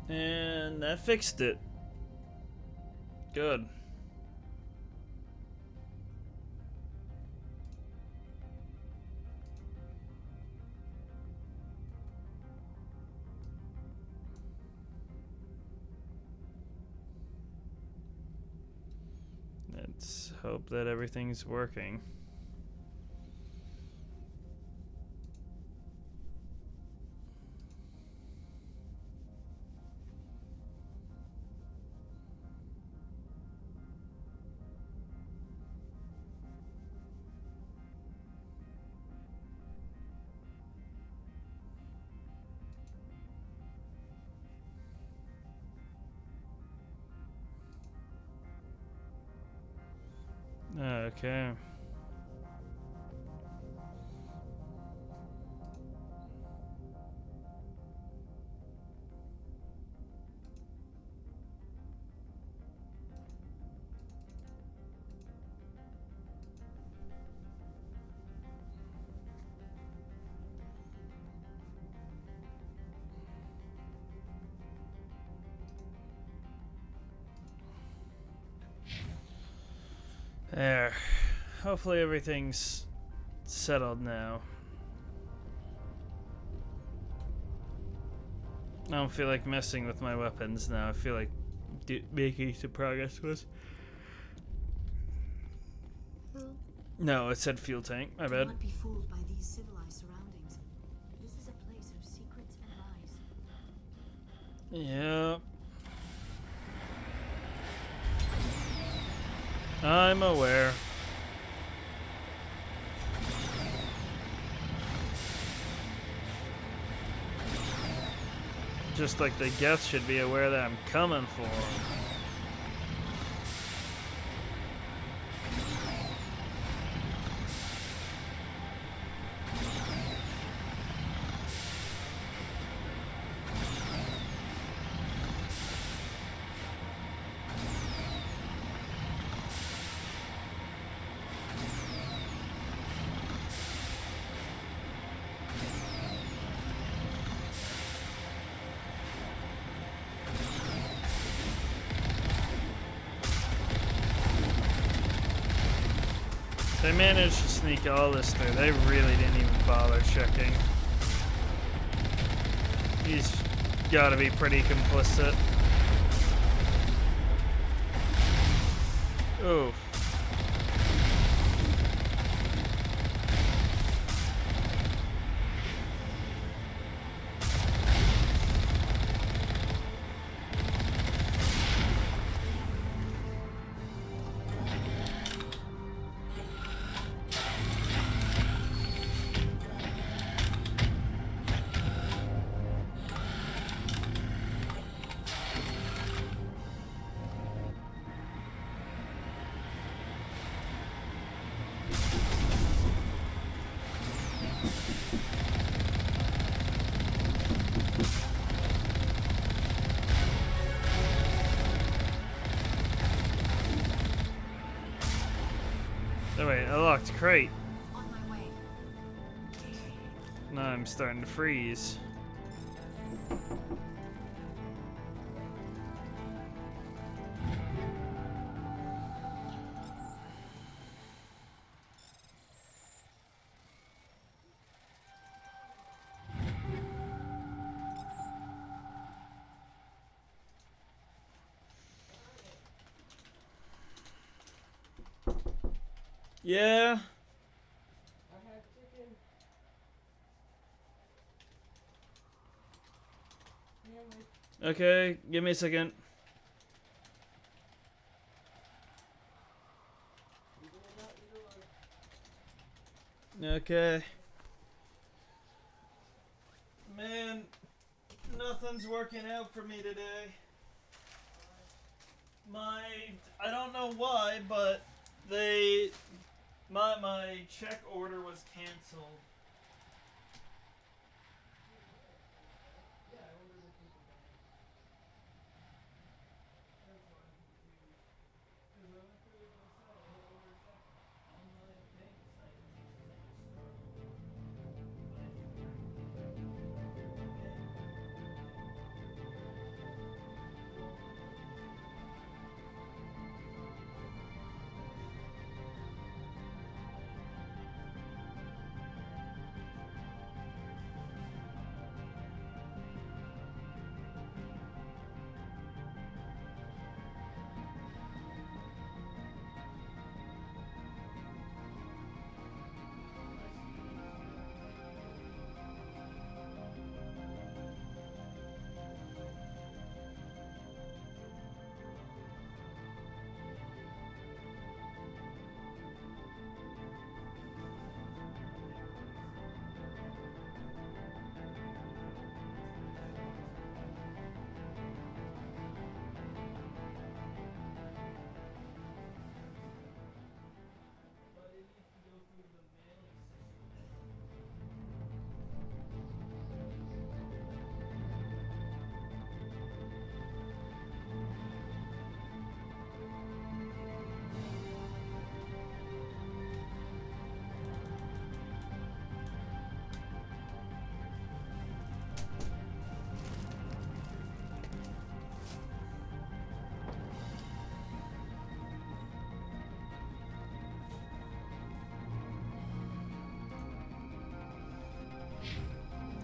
And that fixed it. Good. Let's hope that everything's working. Okay. There. Hopefully everything's settled now. I don't feel like messing with my weapons now. I feel like making some progress was. No, it said fuel tank. My bad. Do not be fooled by these civilized surroundings. This is a place of secrets and lies. Yeah. I'm aware. Just like the guests should be aware that I'm coming for them. They managed to sneak all this through. They really didn't even bother checking. He's gotta be pretty complicit. Oof. Oh wait, I locked crate. On my way. Now I'm starting to freeze. Yeah. Okay, give me a second. Okay. Man, nothing's working out for me today. I don't know why, but my check order was canceled.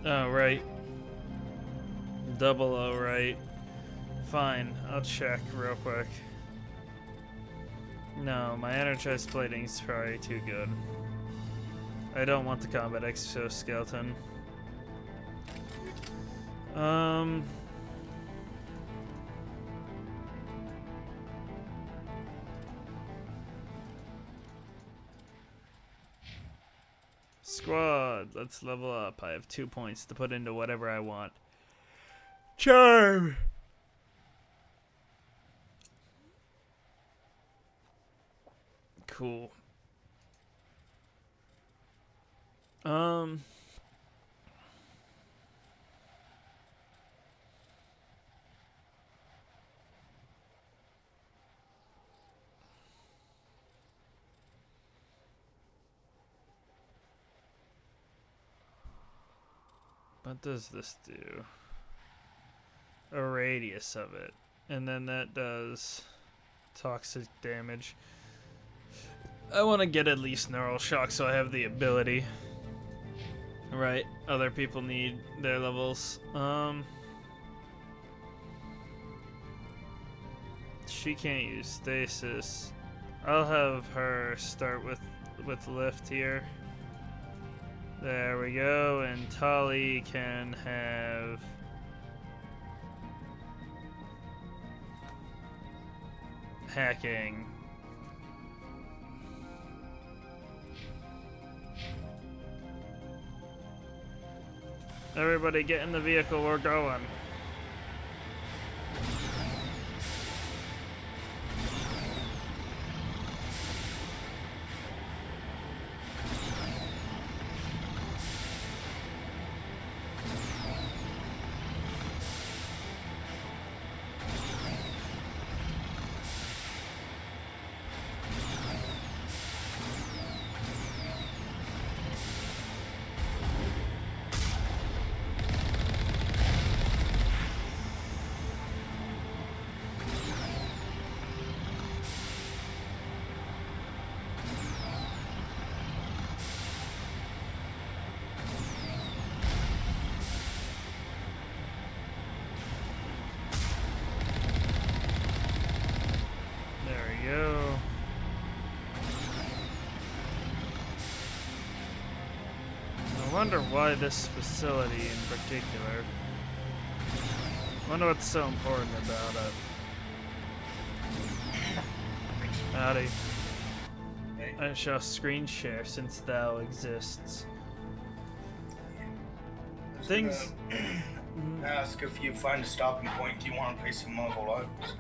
Oh, right. Double O, right. Fine, I'll check real quick. No, my energized plating is probably too good. I don't want the combat exoskeleton. Squad, let's level up. I have 2 points to put into whatever I want. Charm! Cool. What does this do? A radius of it. And then that does toxic damage. I want to get at least neural shock so I have the ability. Right, other people need their levels. She can't use stasis. I'll have her start with lift here. There we go, and Tali can have hacking. Everybody get in the vehicle, we're going. I wonder why this facility in particular. I wonder what's so important about it. Howdy. Hey. I shall screen share since thou exists. Things. Ask if you find a stopping point. Do you want to play some Marvel Rivals?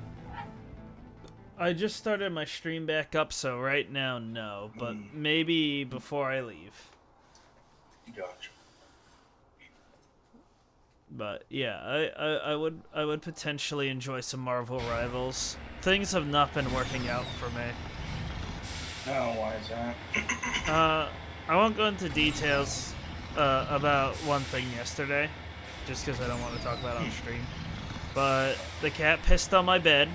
I just started my stream back up, so right now, no. But maybe before I leave. Gotcha. But yeah, I would potentially enjoy some Marvel Rivals. Things have not been working out for me. No, why is that? I won't go into details about one thing yesterday, just because I don't want to talk about it on stream. But the cat pissed on my bed,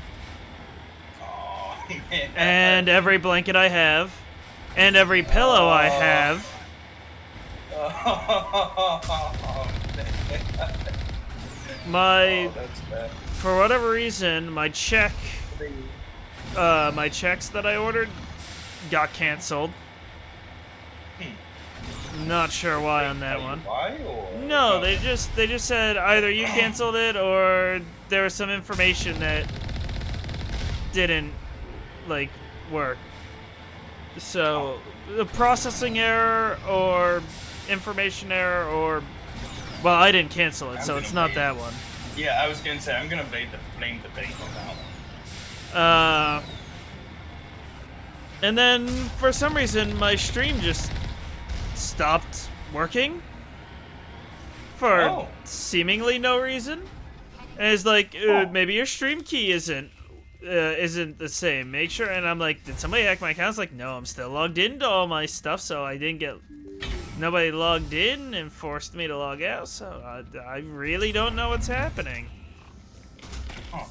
Oh, man. and every blanket I have, and every pillow I have. Oh, that's bad. For whatever reason, my checks that I ordered got canceled. Not sure why on that one. Why or No, they just said either you canceled it or there was some information that didn't work. So the processing error or information error or well, I didn't cancel it, so it's not that one. Yeah, I was gonna say I'm gonna blame the bank on that one. And then for some reason my stream just stopped working for seemingly no reason. And it's like maybe your stream key isn't the same. Make sure. And I'm like, did somebody hack my account? It's like, no, I'm still logged into all my stuff, so I didn't get. Nobody logged in and forced me to log out, so I really don't know what's happening. Huh.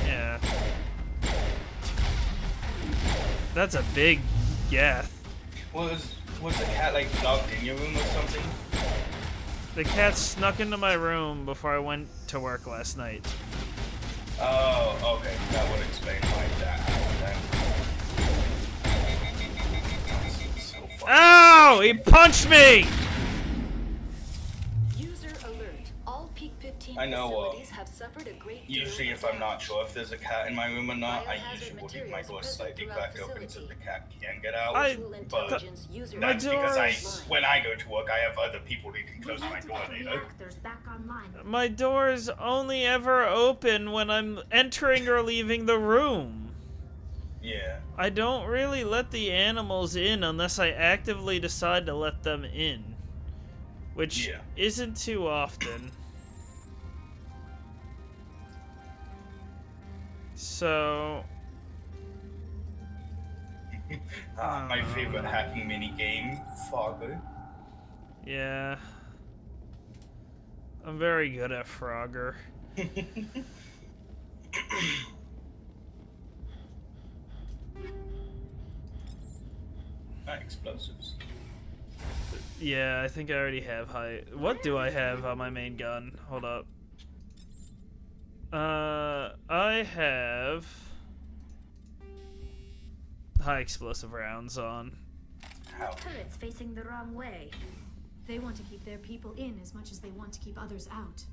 Yeah. That's a big geth. Was the cat like locked in your room or something? The cat snuck into my room before I went to work last night. Oh, okay. That would explain why that happened then. So Ow! He punched me! User alert. All Peak 15 I know, facilities have suffered a great deal usually of if I'm not damage. sure if there's a cat in my room or not, I Biohazard usually will leave my materials door present slightly throughout cracked open so facility. the cat can get out. Virtual But intelligence user my that's because doors- when I go to work, I have other people who can close my door later. Reactors back online. My doors only ever open when I'm entering or leaving the room. Yeah. I don't really let the animals in unless I actively decide to let them in. Which Yeah. isn't too often. So... My favorite hacking mini game, Frogger. yeah. I'm very good at Frogger. Explosives. Yeah, I think I already have high... What do I have on my main gun? Hold up. I have... high explosive rounds on. How? Turrets facing the wrong way. They want to keep their people in as much as they want to keep others out.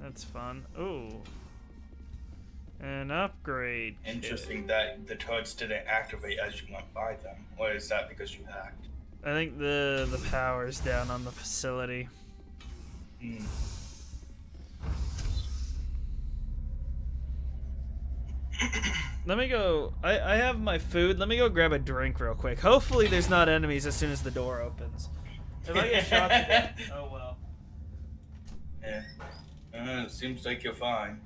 That's fun. Ooh. An upgrade. Interesting that the turrets didn't activate as you went by them. Or is that because you hacked? I think the power's down on the facility. Hmm. Let me go... I have my food. Let me go grab a drink real quick. Hopefully there's not enemies as soon as the door opens. If I get shot to death... Oh well. Yeah. It seems like you're fine.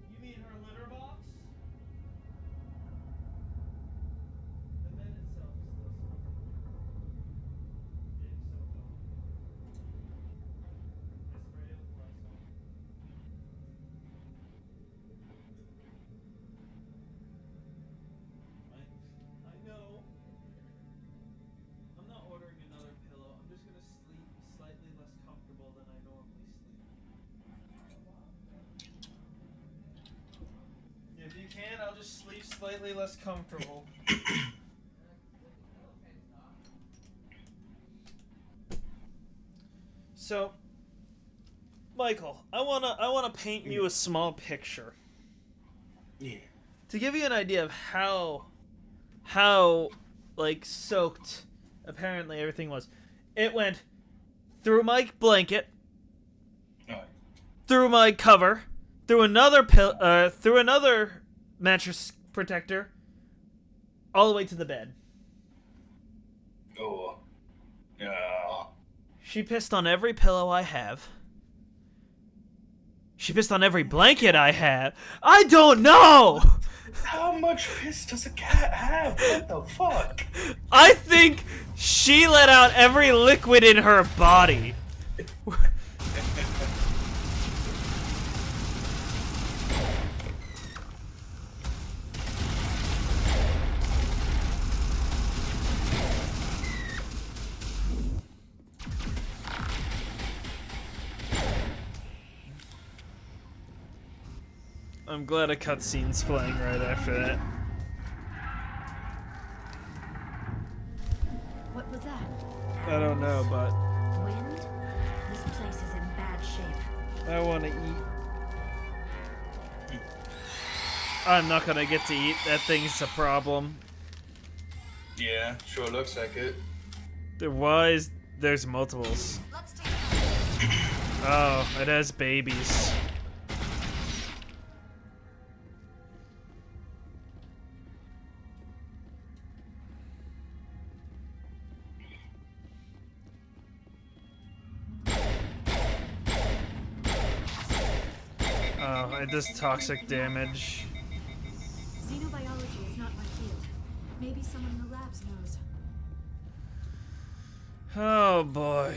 You mean her litter box? The bed itself is still something. It's so dumb. I sprayed it with Lysol. I know. I'm not ordering another pillow. I'm just gonna sleep slightly less comfortable than I normally sleep. If you can, I'll just sleep slightly less comfortable. So, Michael, I wanna paint you a small picture. Yeah. To give you an idea of how like soaked apparently everything was. It went through my blanket, Alright. through my cover, through another mattress protector, all the way to the bed. Oh. Yeah. She pissed on every pillow I have. She pissed on every blanket I have. I don't know! How much piss does a cat have? What the fuck? I think she let out every liquid in her body. I'm glad a cutscene's playing right after that. What was that? I don't know, but Wind? This place is in bad shape. I want to eat. I'm not gonna get to eat. That thing's a problem. Yeah, sure looks like it. Why is there's multiples? Let's take it. Oh, it has babies. Oh, it does toxic damage. Xenobiology is not my field. Maybe someone in the labs knows. Oh boy.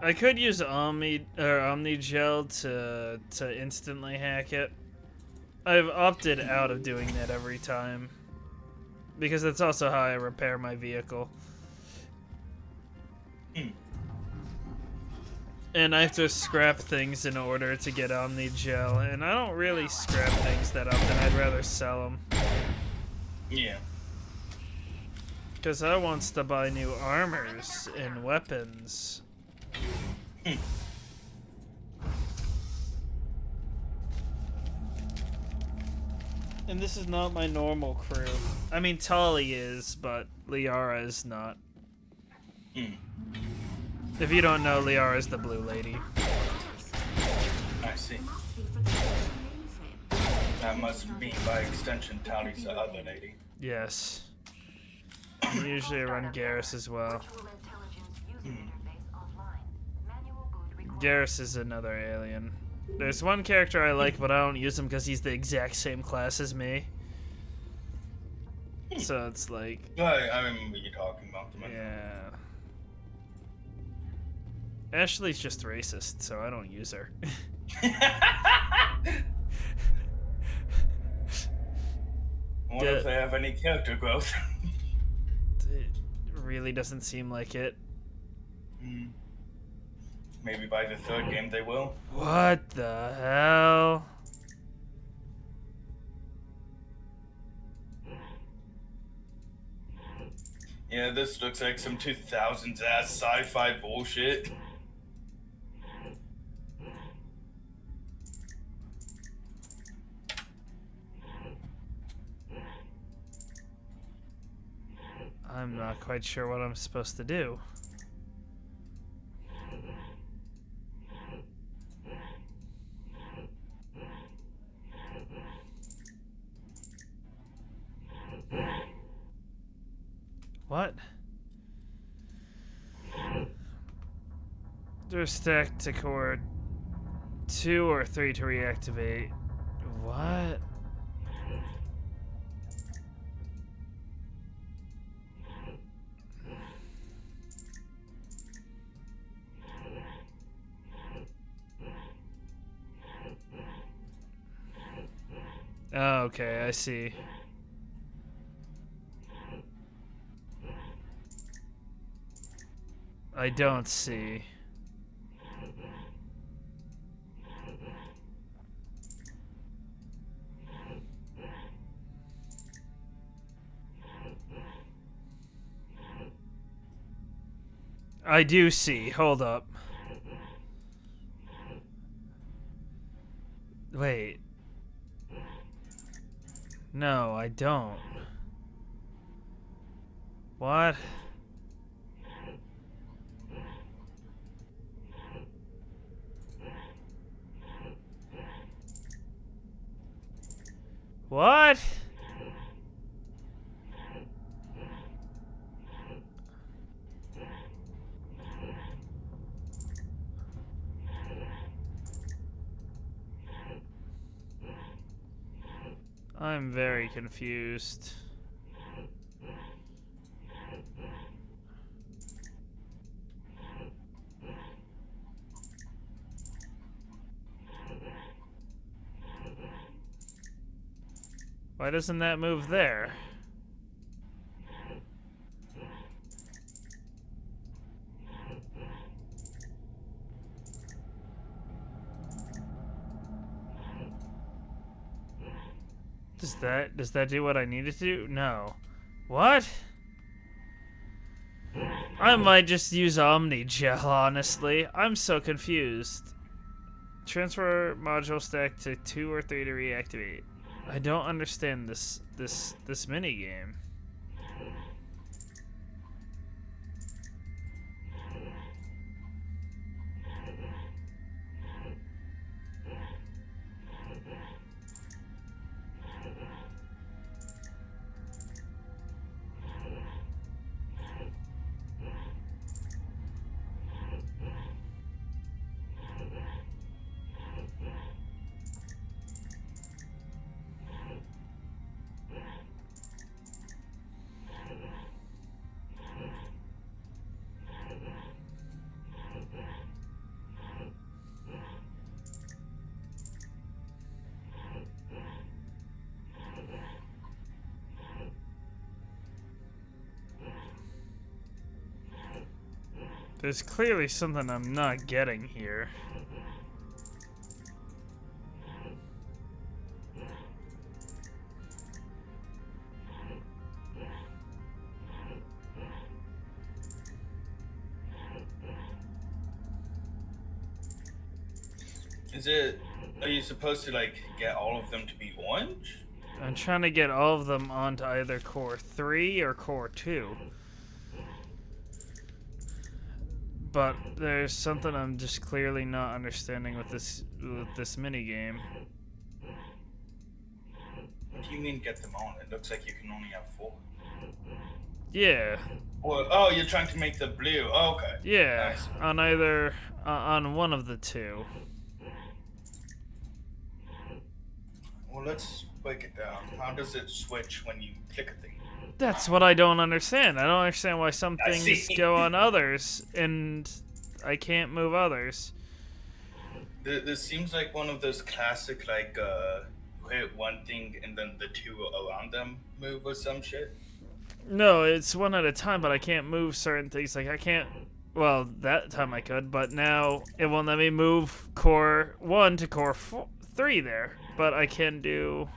I could use Omni Gel to instantly hack it. I've opted out of doing that every time because that's also how I repair my vehicle. And I have to scrap things in order to get Omni Gel, and I don't really scrap things that often. I'd rather sell them. Yeah. Because I wants to buy new armors and weapons. And this is not my normal crew. I mean, Tali is, but Liara is not. If you don't know, Liara is the blue lady. I see. Must be for the mainframe. That must be, by extension, Tali's the other lady. Yes. I usually run Garrus as well. Garrus is another alien. There's one character I like, but I don't use him because he's the exact same class as me. So it's like... I remember you talking about them. Yeah. Ashley's just racist, so I don't use her. I wonder if they have any character growth. It really doesn't seem like it. Maybe by the third game they will. What the hell? Yeah, this looks like some 2000s ass sci-fi bullshit. I'm not quite sure what I'm supposed to do. What? There's stack to core 2 or 3 to reactivate. What? Oh, okay, I see. I don't see. I do see. Hold up. Wait. No, I don't. What? What? I'm very confused. Why doesn't that move there? Does Does that do what I need it to do? No. What? I might just use Omni Gel, honestly. I'm so confused. Transfer module stack to 2 or 3 to reactivate. I don't understand this mini game. There's clearly something I'm not getting here. Are you supposed to like get all of them to be orange? I'm trying to get all of them onto either core 3 or core 2. But there's something I'm just clearly not understanding with this mini game. What do you mean get them on? It looks like you can only have 4. Yeah. Well, oh, you're trying to make the blue. Oh, okay. Yeah, Nice. on either on one of the 2. Well, let's break it down. How does it switch when you click a thing? That's what I don't understand. I don't understand why some I things see. go on others and I can't move others. This seems like one of those classic, like, hit one thing and then the 2 around them move or some shit. No, it's one at a time, but I can't move certain things. Like, I can't... Well, that time I could, but now it won't let me move core 1 to core 3 there. But I can do...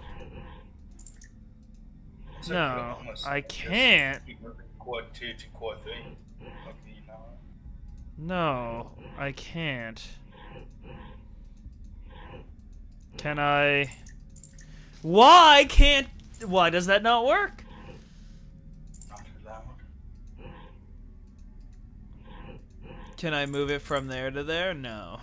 It's No, like almost I just can't. keep moving core 2 to core 3. Okay, you know. No, I can't. Can I... Why can't... Why does that not work? Not allowed. Can I move it from there to there? No.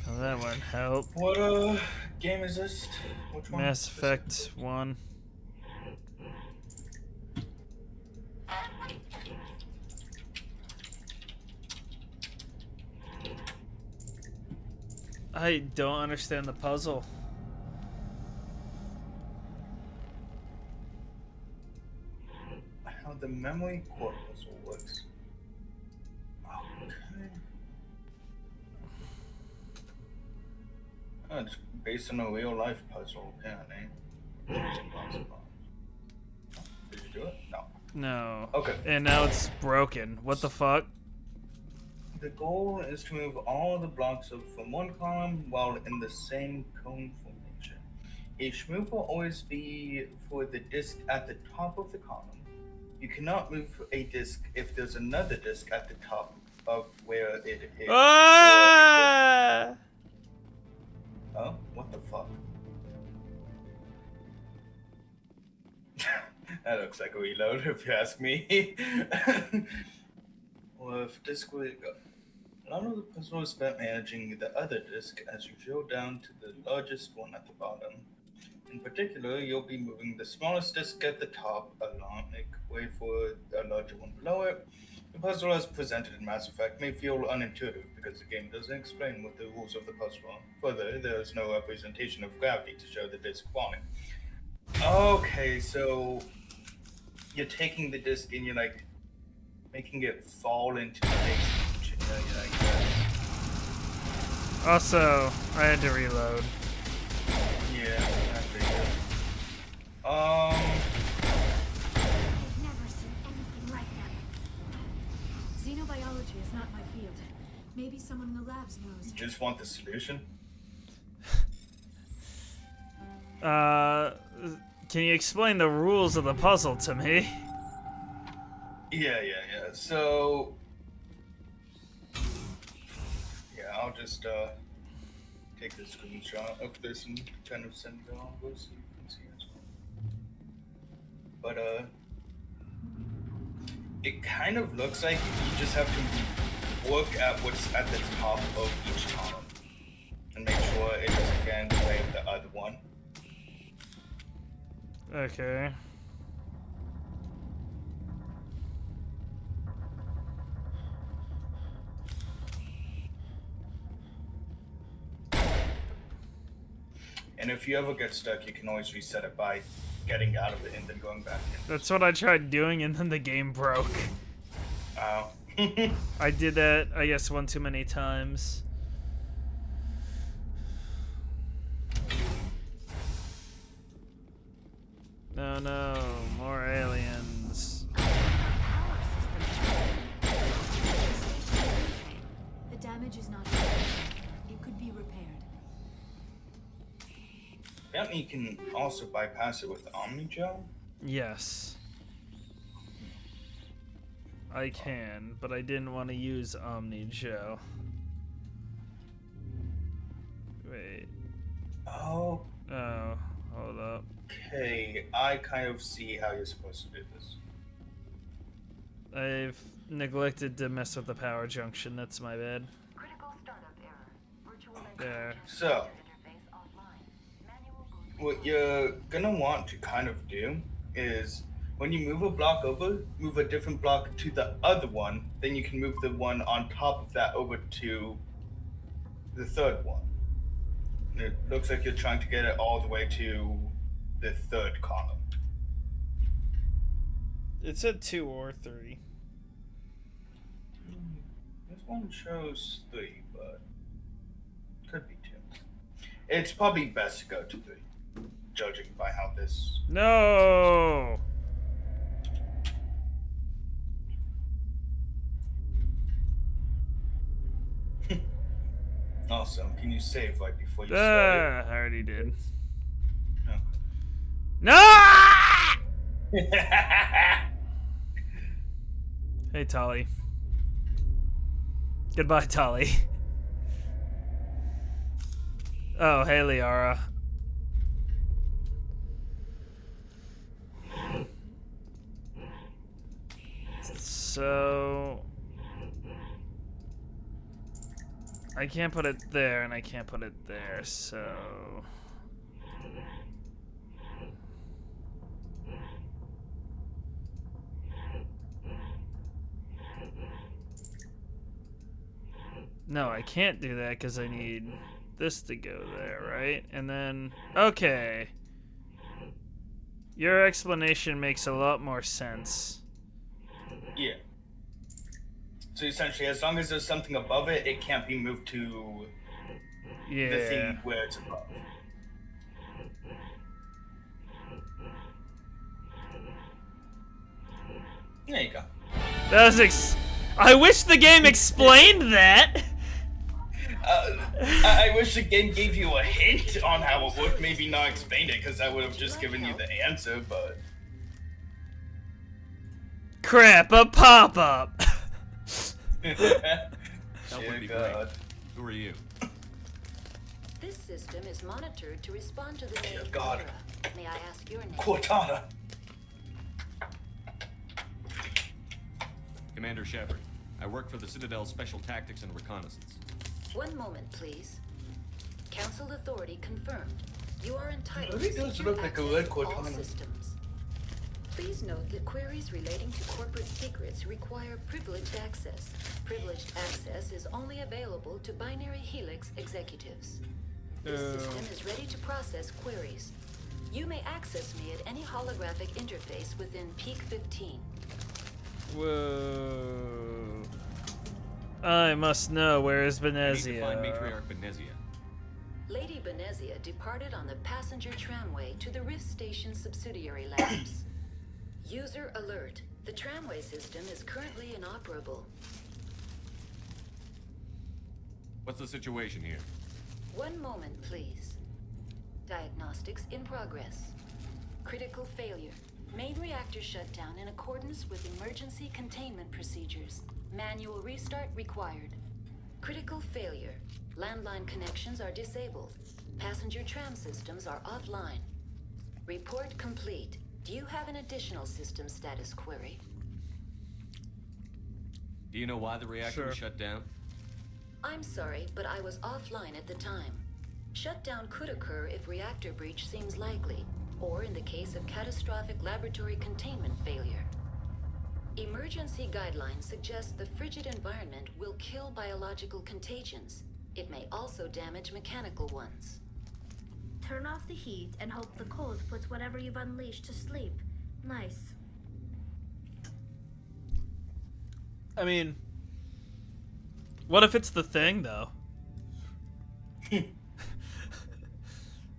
Well, that won't help. What game is this? Which one? Mass Effect 1. I don't understand the puzzle. How the memory core puzzle works. Okay. Oh, it's based on a real life puzzle, apparently. Did you do it? No. No. Okay. And now it's broken. What the fuck? The goal is to move all the blocks from one column while in the same cone formation. Each move will always be for the disk at the top of the column. You cannot move a disk if there's another disk at the top of where it is. Ah! Oh, what the fuck? That looks like a reload, if you ask me. Well, if disk will go. A lot of the puzzle is spent managing the other disk as you drill down to the largest one at the bottom. In particular, you'll be moving the smallest disk at the top along a way for a larger one below it. The puzzle as presented in Mass Effect may feel unintuitive because the game doesn't explain what the rules of the puzzle are. Further, there is no representation of gravity to show the disk falling. Okay, so you're taking the disk and you're like making it fall into the base. Also, I had to reload. Yeah, I figured. I've never seen anything like that. Xenobiology is not my field. Maybe someone in the labs knows. You just want the solution? Can you explain the rules of the puzzle to me? Yeah. So, yeah, I'll just take the screenshot of this and kind of send it on so you can see as well. But it kind of looks like you just have to look at what's at the top of each column and make sure it doesn't get in the way of the other one. Okay. And if you ever get stuck, you can always reset it by getting out of it and then going back in. That's what I tried doing, and then the game broke. Oh. I did that, I guess, one too many times. No, more aliens. The damage is not irreversible. It could be repaired. Apparently you can also bypass it with Omnigel. Yes. I can, but I didn't want to use Omnigel. Wait. Oh. Oh, hold up. Okay, I kind of see how you're supposed to do this. I've neglected to mess with the power junction. That's my bad. Critical startup error. Virtual There. So, interface offline. Manual boot. what you're gonna want to kind of do is when you move a block over, move a different block to the other one, then you can move the one on top of that over to the third one. And it looks like you're trying to get it all the way to the third column. It said 2 or 3. This one shows 3, but could be 2. It's probably best to go to 3, judging by how this. No! Awesome. Can you save right before you start? I already did. Okay. No! Hey, Tali. Goodbye, Tali. Oh, hey, Liara. So... I can't put it there, and I can't put it there, so... No, I can't do that because I need this to go there, right? And then... Okay. Your explanation makes a lot more sense. Yeah. So essentially, as long as there's something above it, it can't be moved to Yeah. the thing where it's above. There you go. That was I wish the game explained that! I wish the game gave you a hint on how it worked, maybe not explained it, because I would have just given you the answer, but... Crap, a pop-up! That would be God. great. Who are you? This system is monitored to respond to the Dear name God. Laura. May I ask your name? Cortana! Commander Shepard. I work for the Citadel Special Tactics and Reconnaissance. One moment, please. Council authority confirmed. You are entitled Really to does secure look like a access red to all Cortana. systems. Please note that queries relating to corporate secrets require privileged access. Privileged access is only available to binary Helix executives. This system is ready to process queries. You may access me at any holographic interface within Peak 15. Whoa. I must know, where is I need to find Benezia? Matriarch Benezia. Lady Benezia departed on the passenger tramway to the Rift Station subsidiary labs. User alert. The tramway system is currently inoperable. What's the situation here? One moment, please. Diagnostics in progress. Critical failure. Main reactor shut down in accordance with emergency containment procedures. Manual restart required. Critical failure. Landline connections are disabled. Passenger tram systems are offline. Report complete. Do you have an additional system status query? Do you know why the reactor was shut down? I'm sorry, but I was offline at the time. Shutdown could occur if reactor breach seems likely, or in the case of catastrophic laboratory containment failure. Emergency guidelines suggest the frigid environment will kill biological contagions. It may also damage mechanical ones. Turn off the heat and hope the cold puts whatever you've unleashed to sleep. Nice. I mean, what if it's the thing, though?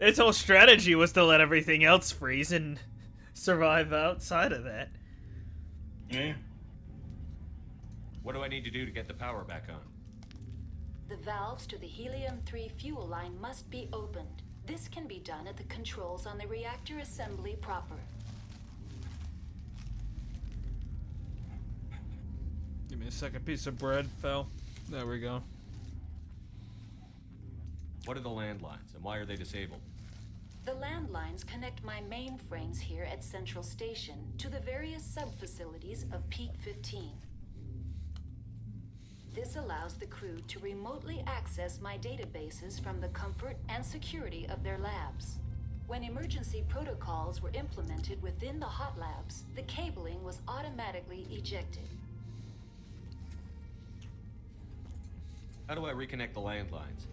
Its whole strategy was to let everything else freeze and survive outside of that. Yeah. What do I need to do to get the power back on? The valves to the helium-3 fuel line must be opened. This can be done at the controls on the reactor assembly proper. Give me a second. Piece of bread fell. There we go. What are the landlines, and why are they disabled? The landlines connect my mainframes here at Central Station to the various sub-facilities of Peak 15. This allows the crew to remotely access my databases from the comfort and security of their labs. When emergency protocols were implemented within the hot labs, the cabling was automatically ejected. How do I reconnect the landlines?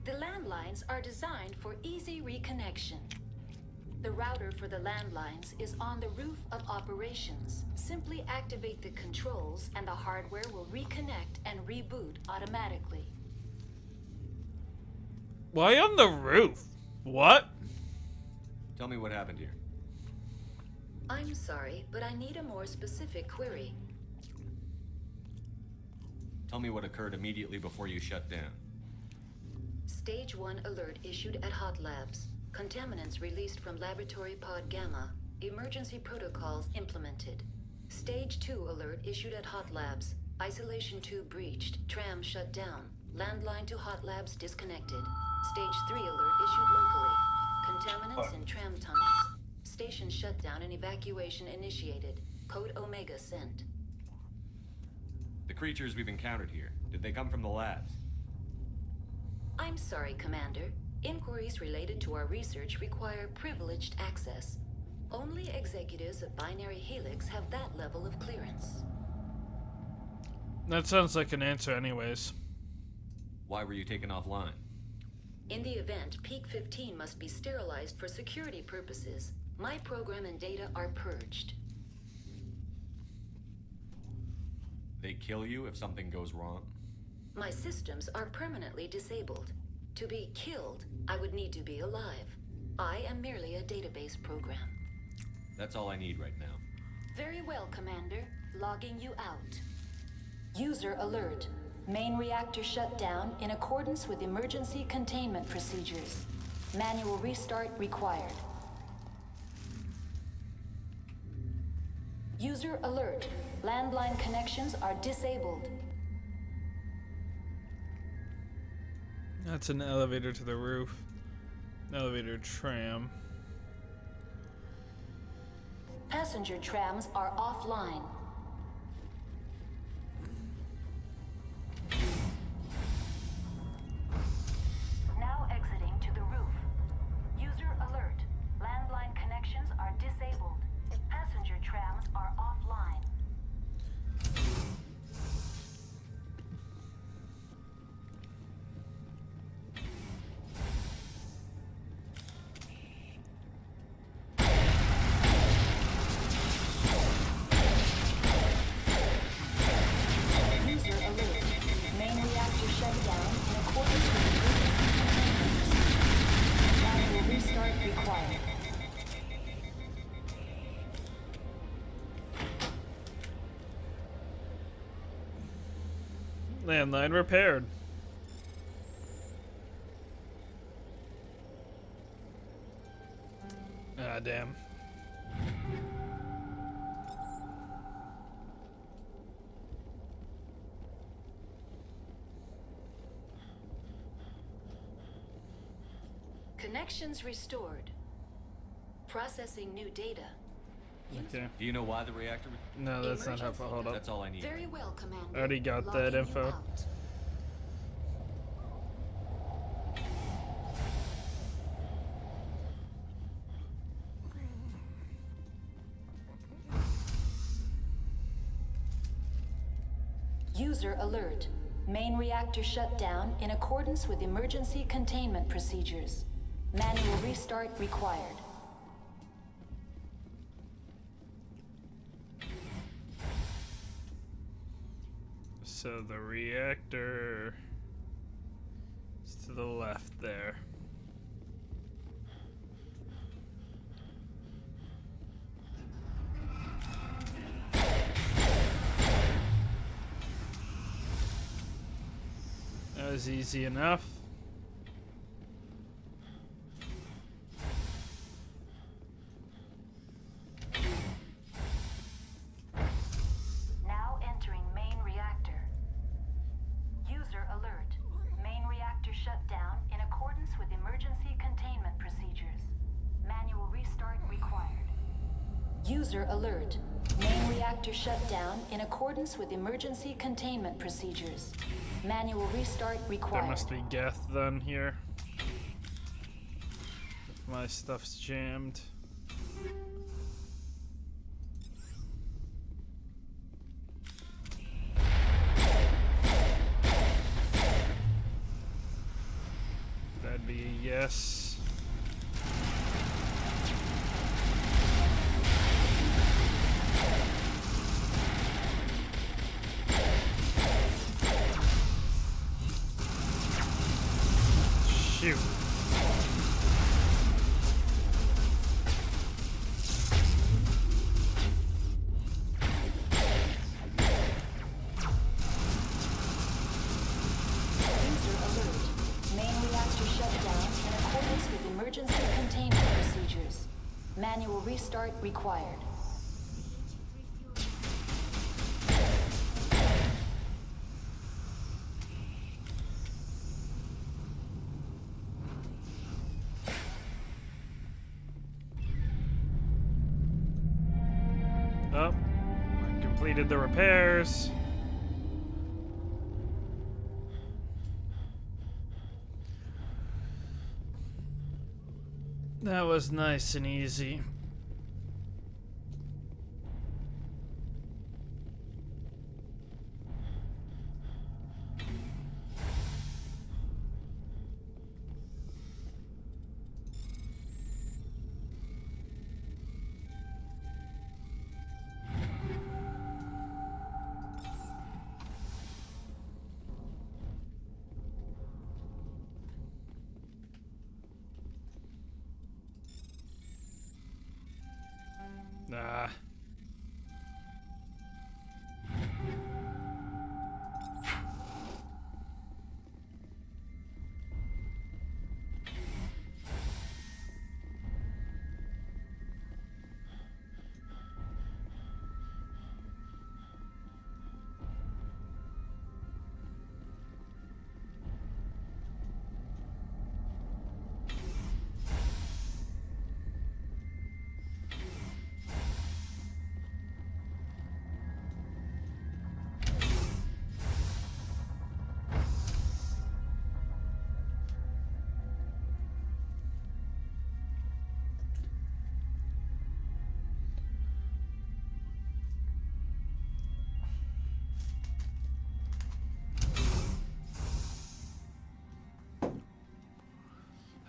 The landlines are designed for easy reconnection. The router for the landlines is on the roof of operations. Simply activate the controls and the hardware will reconnect and reboot automatically. Why on the roof? What? Tell me what happened here. I'm sorry, but I need a more specific query. Tell me what occurred immediately before you shut down. Stage 1 alert issued at Hot Labs. Contaminants released from Laboratory Pod Gamma. Emergency protocols implemented. Stage 2 alert issued at Hot Labs. Isolation 2 breached. Tram shut down. Landline to Hot Labs disconnected. Stage 3 alert issued locally. Contaminants in tram tunnels. Station shutdown and evacuation initiated. Code Omega sent. The creatures we've encountered here, did they come from the labs? I'm sorry, Commander. Inquiries related to our research require privileged access. Only executives of Binary Helix have that level of clearance. That sounds like an answer anyways. Why were you taken offline? In the event, Peak 15 must be sterilized for security purposes. My program and data are purged. They kill you if something goes wrong? My systems are permanently disabled. To be killed, I would need to be alive. I am merely a database program. That's all I need right now. Very well, Commander. Logging you out. User alert. Main reactor shut down in accordance with emergency containment procedures. Manual restart required. User alert. Landline connections are disabled. That's an elevator to the roof. Elevator tram. Passenger trams are offline. Now exiting to the roof. User alert. Landline connections are disabled. Passenger trams are offline. Landline repaired. Ah, damn. Connections restored. Processing new data. Okay. Do you know why the reactor? No, that's not helpful. Hold up. That's all I need. Very well, Commander. I already got Logging that you info. out. User alert. Main reactor shut down in accordance with emergency containment procedures. Manual restart required. So the reactor is to the left there. That was easy enough. Now entering main reactor. User alert. Main reactor shut down in accordance with emergency containment procedures. Manual restart required. User alert. Main reactor shut down in accordance with emergency containment procedures. Manual restart required. There must be Geth then here. If my stuff's jammed. That'd be a yes. Shoot. User alert. Main reactor shut down in accordance with emergency containment procedures. Manual restart required. Oh, I completed the repairs. That was nice and easy. Ah.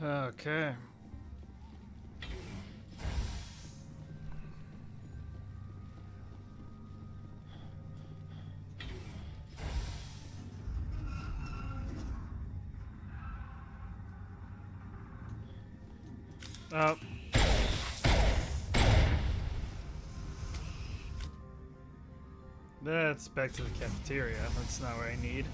Okay. Oh. That's back to the cafeteria. That's not what I need.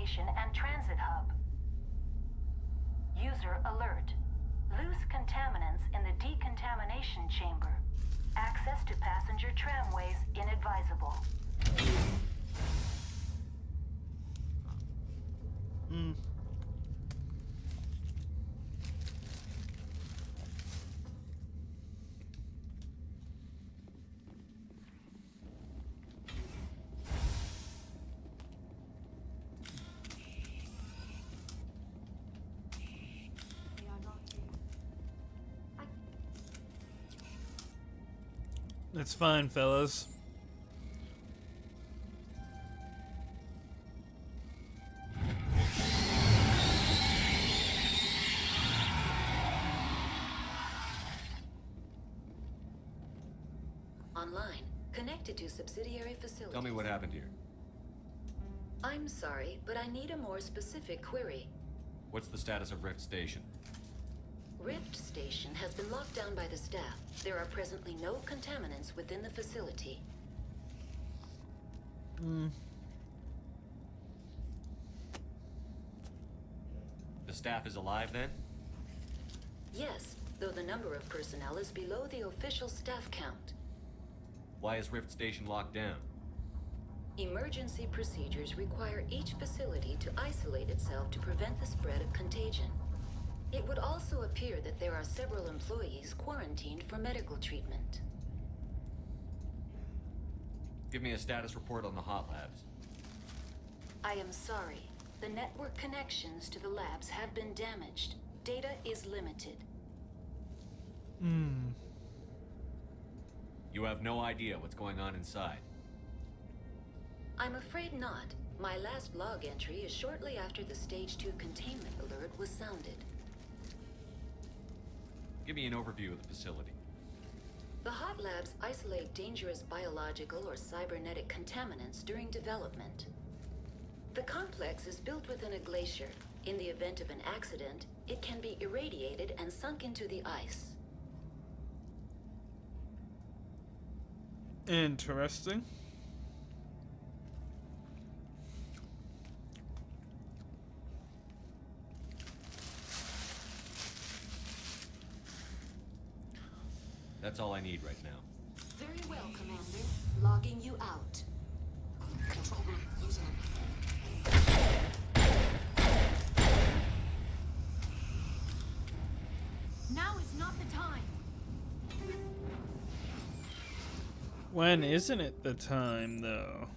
station and transit hub. User alert. Loose contaminants in the decontamination chamber. Access to passenger tramways inadvisable. Hmm. They are not here. It's fine, fellas. Online. Connected to subsidiary facilities. Tell me what happened here. I'm sorry, but I need a more specific query. What's the status of Rift Station? Rift Station has been locked down by the staff. There are presently no contaminants within the facility. The staff is alive then? Yes, though the number of personnel is below the official staff count. Why is Rift Station locked down? Emergency procedures require each facility to isolate itself to prevent the spread of contagion. It would also appear that there are several employees quarantined for medical treatment. Give me a status report on the hot labs. I am sorry. The network connections to the labs have been damaged. Data is limited. You have no idea what's going on inside. I'm afraid not. My last log entry is shortly after the Stage 2 containment alert was sounded. Give me an overview of the facility. The hot labs isolate dangerous biological or cybernetic contaminants during development. The complex is built within a glacier. In the event of an accident, it can be irradiated and sunk into the ice. Interesting. That's all I need right now. Very well, Commander. Logging you out. Control group losing it. Now is not the time. When isn't it the time, though?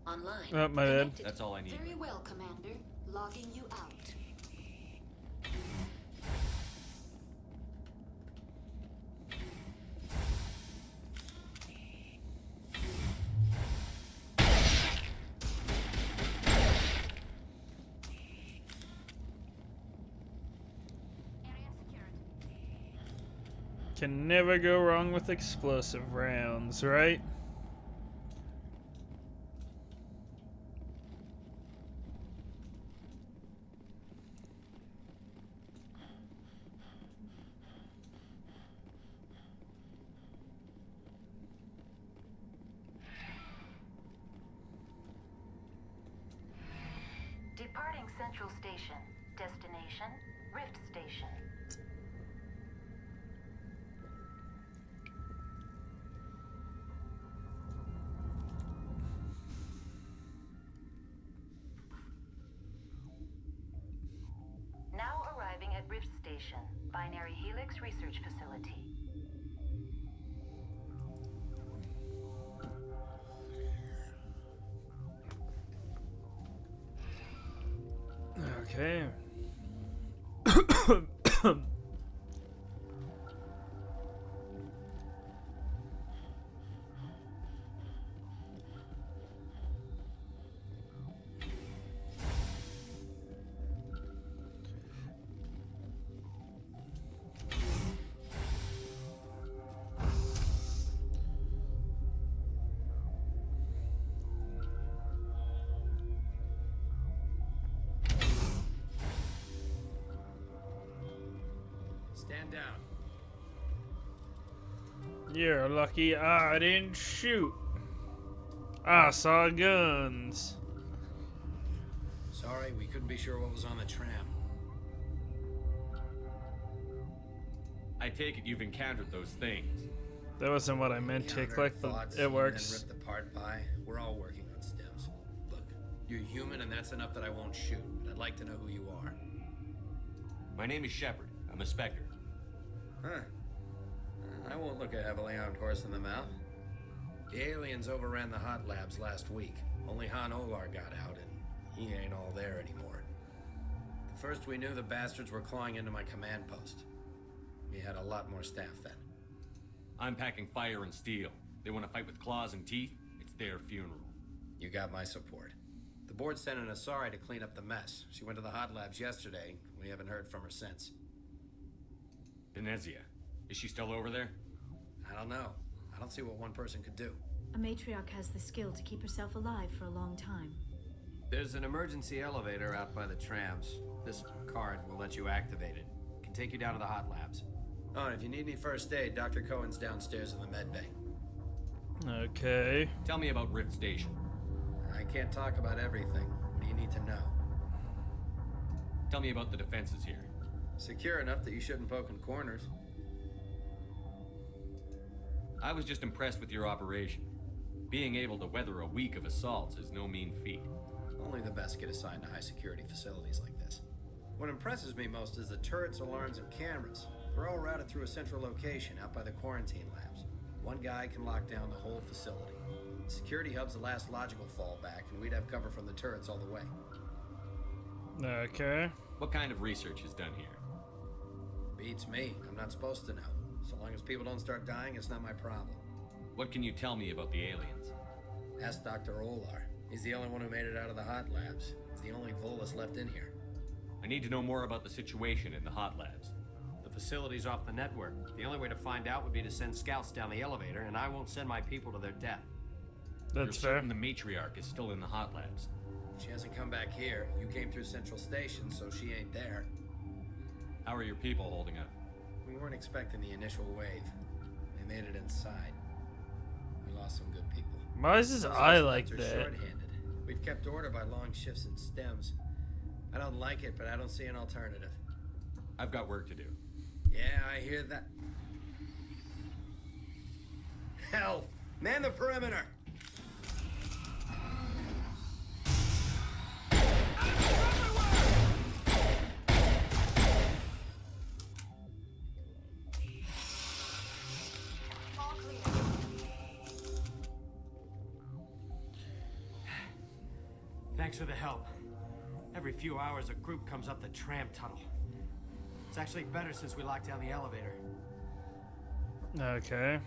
Online. Oh, my bad. Connected. That's all I need. Very well, Commander. Logging you out. Area secured. Can never go wrong with explosive rounds, right? Departing Central Station. Destination, Rift Station. Now arriving at Rift Station, Binary Helix Research Facility. Okay. Stand down. You're lucky I didn't shoot. I saw guns. Sorry, we couldn't be sure what was on the tram. I take it you've encountered those things. That wasn't what I meant to click, but it works. And ripped apart by. We're all working on stems. Look, you're human, and that's enough that I won't shoot. But I'd like to know who you are. My name is Shepard. I'm a Spectre. Huh. I won't look a heavily armed horse in the mouth. The aliens overran the hot labs last week. Only Han Olar got out, and he ain't all there anymore. The first we knew, the bastards were clawing into my command post. We had a lot more staff then. I'm packing fire and steel. They want to fight with claws and teeth? It's their funeral. You got my support. The board sent an Asari to clean up the mess. She went to the hot labs yesterday. We haven't heard from her since. Venezia. Is she still over there? I don't know. I don't see what one person could do. A matriarch has the skill to keep herself alive for a long time. There's an emergency elevator out by the trams. This card will let you activate it. Can take you down to the hot labs. Oh, and if you need any first aid, Dr. Cohen's downstairs in the med bay. Okay. Tell me about Rift Station. I can't talk about everything. What do you need to know? Tell me about the defenses here. Secure enough that you shouldn't poke in corners. I was just impressed with your operation. Being able to weather a week of assaults is no mean feat. Only the best get assigned to high-security facilities like this. What impresses me most is the turrets, alarms, and cameras. They're all routed through a central location out by the quarantine labs. One guy can lock down the whole facility. The security hub's the last logical fallback, and we'd have cover from the turrets all the way. Okay. What kind of research is done here? Beats me. I'm not supposed to know. So long as people don't start dying, it's not my problem. What can you tell me about the aliens? Ask Dr. Olar. He's the only one who made it out of the hot labs. He's the only Volus left in here. I need to know more about the situation in the hot labs. The facility's off the network. The only way to find out would be to send scouts down the elevator, and I won't send my people to their death. That's You're fair. certain the matriarch is still in the hot labs. She hasn't come back here. You came through Central Station, so she ain't there. How are your people holding up? We weren't expecting the initial wave. They made it inside. We lost some good people. Why is his Those eye left like are that? short-handed. We've kept order by long shifts and stems. I don't like it, but I don't see an alternative. I've got work to do. Yeah, I hear that. Hell! Man the perimeter! Thanks for the help. Every few hours, a group comes up the tram tunnel. It's actually better since we locked down the elevator. Okay.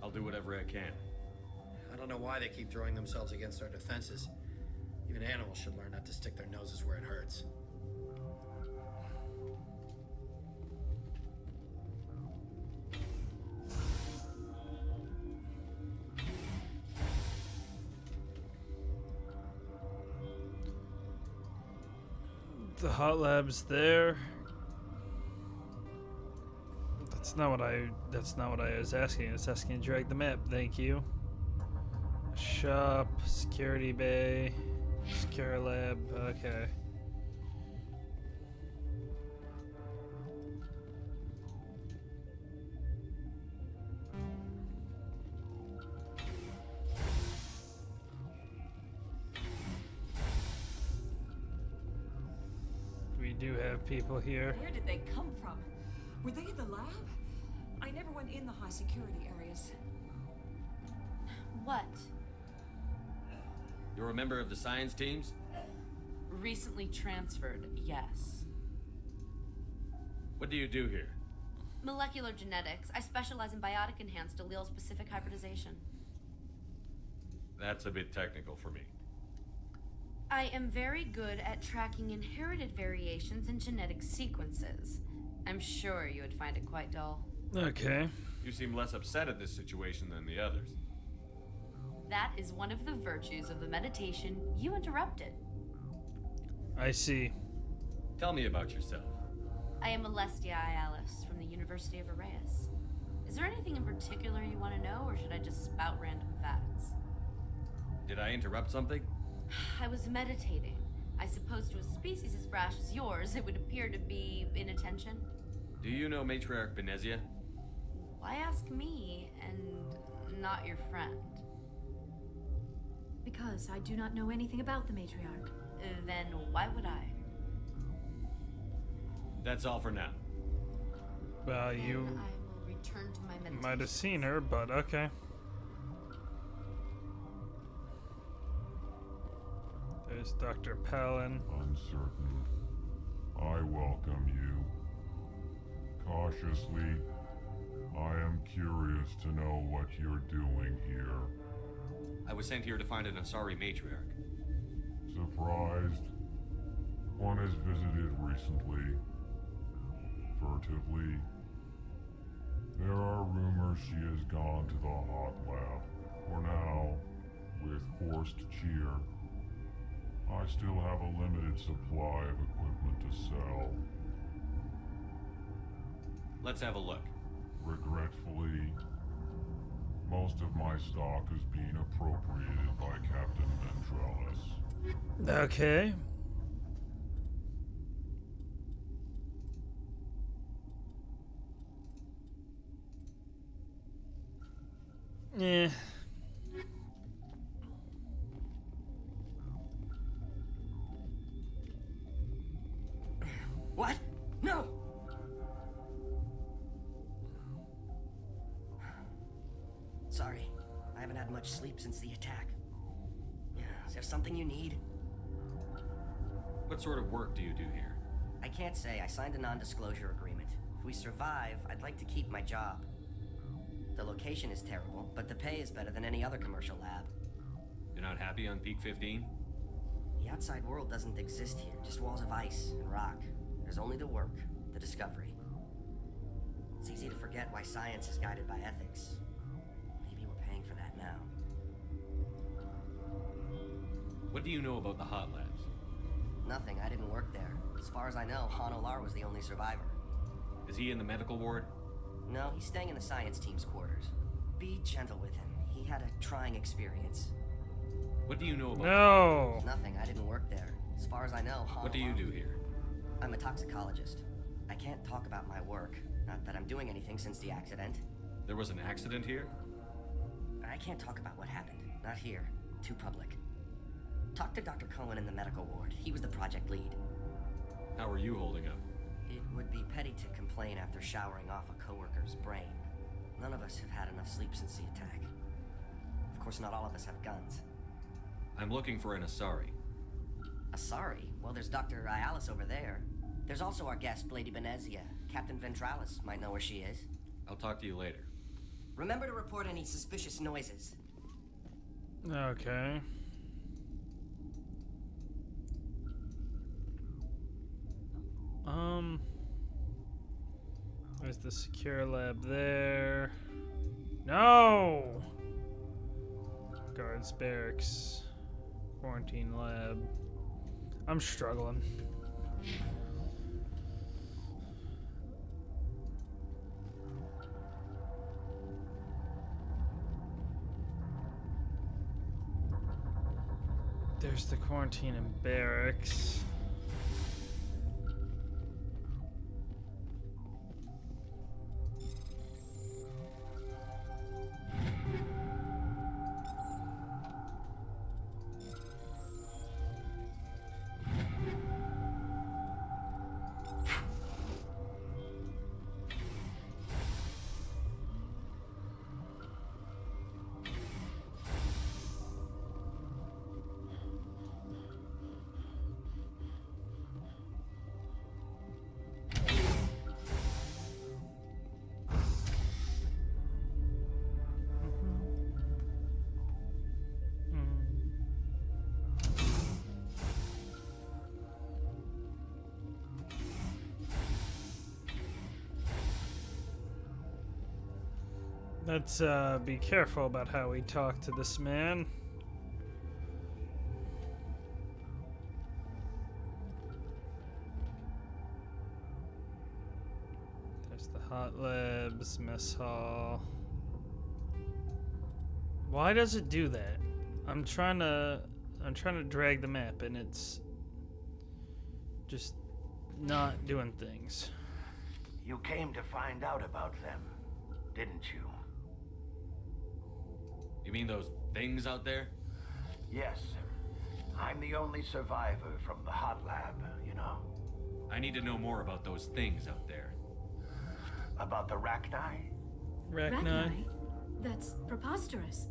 I'll do whatever I can. I don't know why they keep throwing themselves against our defenses. Even animals should learn not to stick their noses where it hurts. The hot lab's there. That's not what I was asking. I was asking to drag the map. Thank you. Shop, security bay, secure lab. Okay. We do have people here. Where did they come from? Were they in the lab? I never went in the high security areas. What? You're a member of the science teams? Recently transferred, yes. What do you do here? Molecular genetics. I specialize in biotic enhanced allele specific hybridization. That's a bit technical for me. I am very good at tracking inherited variations in genetic sequences. I'm sure you would find it quite dull. Okay. You seem less upset at this situation than the others. That is one of the virtues of the meditation you interrupted. I see. Tell me about yourself. I am Alestia Alice from the University of Arraeus. Is there anything in particular you want to know, or should I just spout random facts? Did I interrupt something? I was meditating. I suppose to a species as brash as yours, it would appear to be inattention. Do you know Matriarch Benezia? Why ask me and not your friend? Because I do not know anything about the matriarch. Then why would I? That's all for now. Well, you Then I will return to my meditation. might have seen her, but okay. There's Dr. Palin. Uncertain. I welcome you. Cautiously, I am curious to know what you're doing here. I was sent here to find an Asari matriarch. Surprised? One has visited recently. Furtively. There are rumors she has gone to the hot lab. For now, with forced cheer, I still have a limited supply of equipment to sell. Let's have a look. Regretfully, most of my stock is being appropriated by Captain Ventralis. Okay. Yeah. What? No! Sorry, I haven't had much sleep since the attack. Is there something you need? What sort of work do you do here? I can't say. I signed a non-disclosure agreement. If we survive, I'd like to keep my job. The location is terrible, but the pay is better than any other commercial lab. You're not happy on Peak 15? The outside world doesn't exist here, just walls of ice and rock. There's only the work, the discovery. It's easy to forget why science is guided by ethics. Maybe we're paying for that now. What do you know about the hot labs? Nothing, I didn't work there. As far as I know, Han Olar was the only survivor. Is he in the medical ward? No, he's staying in the science team's quarters. Be gentle with him. He had a trying experience. What do you know about... No! Nothing, I didn't work there. As far as I know, Han What do you do here? I'm a toxicologist. I can't talk about my work. Not that I'm doing anything since the accident. There was an accident here? I can't talk about what happened. Not here. Too public. Talk to Dr. Cohen in the medical ward. He was the project lead. How are you holding up? It would be petty to complain after showering off a coworker's brain. None of us have had enough sleep since the attack. Of course, not all of us have guns. I'm looking for an Asari. Asari? Well, there's Dr. Ayalis over there. There's also our guest, Lady Benezia. Captain Ventralis might know where she is. I'll talk to you later. Remember to report any suspicious noises. Okay. There's the secure lab there. No! Guards barracks. Quarantine lab. I'm struggling. There's the quarantine and barracks. Let's be careful about how we talk to this man. There's the hot labs, mess hall. Why does it do that? I'm trying to drag the map, and it's just not doing things. You came to find out about them, didn't you? You mean those things out there? Yes. I'm the only survivor from the hot lab, you know. I need to know more about those things out there. About the Rachni? Rachni? That's preposterous.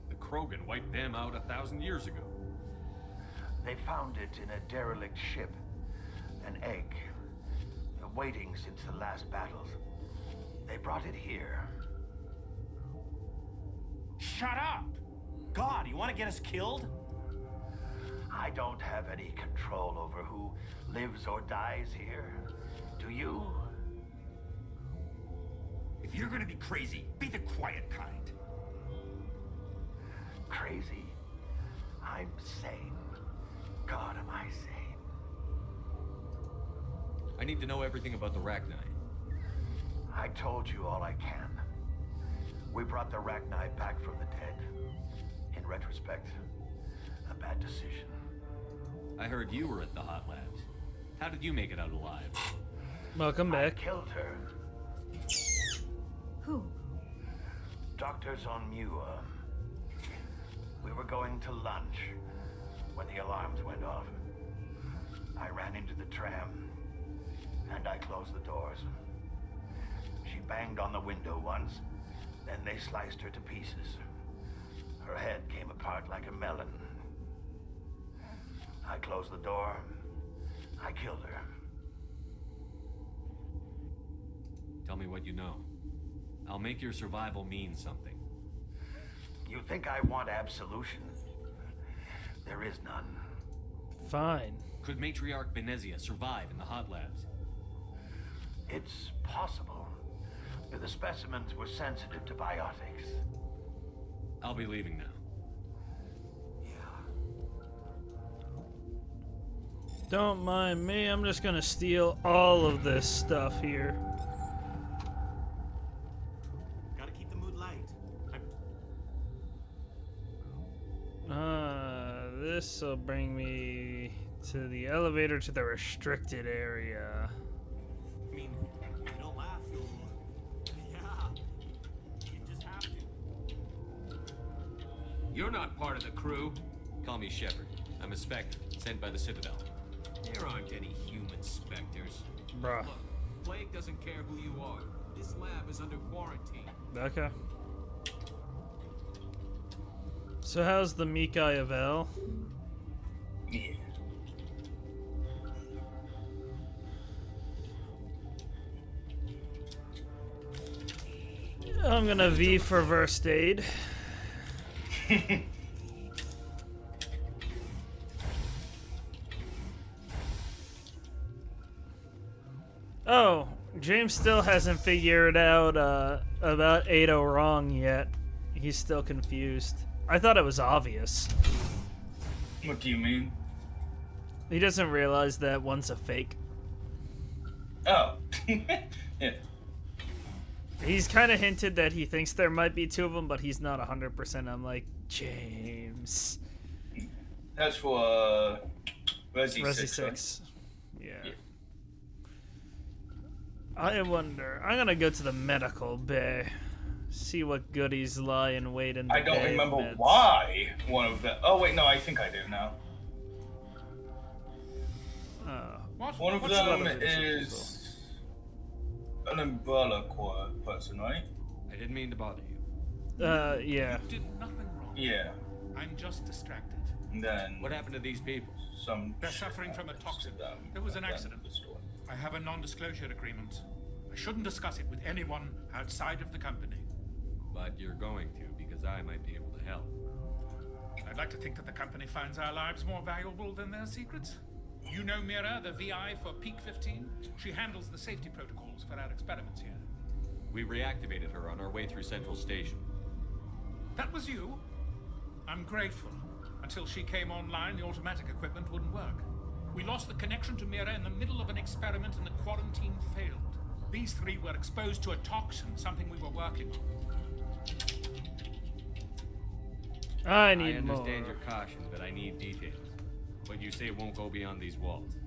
The Krogan wiped them out 1,000 years ago. They found it in a derelict ship. An egg. Waiting since the last battles. They brought it here. Shut up! God, you want to get us killed? I don't have any control over who lives or dies here. Do you? If you're gonna be crazy, be the quiet kind. Crazy? I'm sane. God, am I sane? I need to know everything about the Rachni. I told you all I can. We brought the Rachni back from the dead. In retrospect, a bad decision. I heard you were at the hot labs. How did you make it out alive? Welcome back. I killed her. Who? Doctors on Muir. We were going to lunch when the alarms went off. I ran into the tram, and I closed the doors. She banged on the window once, then they sliced her to pieces. Her head came apart like a melon. I closed the door. I killed her. Tell me what you know. I'll make your survival mean something. You think I want absolution? There is none. Fine. Could Matriarch Benezia survive in the hot labs? It's possible. The specimens were sensitive to biotics. I'll be leaving now. Don't mind me, I'm just gonna steal all of this stuff here. Gotta keep the mood light. This'll bring me to the elevator to the restricted area. I mean, don't laugh, you'll... Yeah. You just have to. You're not part of the crew. Call me Shepard. I'm a Spectre, sent by the Citadel. There aren't any human specters. Bruh. Look, Plague doesn't care who you are. This lab is under quarantine. Okay. So how's the Mikai of L? Yeah. I'm gonna V for first aid. Oh, James still hasn't figured out about Ado wrong yet. He's still confused. I thought it was obvious. What do you mean? He doesn't realize that one's a fake. Oh. Yeah. He's kind of hinted that he thinks there might be two of them, but he's not 100%. I'm like, James. That's for Resi 6. Right? Yeah. I wonder. I'm gonna go to the medical bay. See what goodies lie in wait in the I don't bay remember meds. why one of them. Oh wait, no, I think I do now. One of them is an Umbrella Corps person, right? I didn't mean to bother you. Yeah. You did nothing wrong. Yeah. I'm just distracted. And then what happened to these people? They're suffering from a toxin. There was an accident. I have a non-disclosure agreement. I shouldn't discuss it with anyone outside of the company. But you're going to, because I might be able to help. I'd like to think that the company finds our lives more valuable than their secrets. You know Mira, the VI for Peak 15? She handles the safety protocols for our experiments here. We reactivated her on our way through Central Station. That was you? I'm grateful. Until she came online, the automatic equipment wouldn't work. We lost the connection to Mira in the middle of an experiment and the quarantine failed. These three were exposed to a toxin, something we were working on. I need understand more. your caution, but I need details. What you say won't go beyond these walls.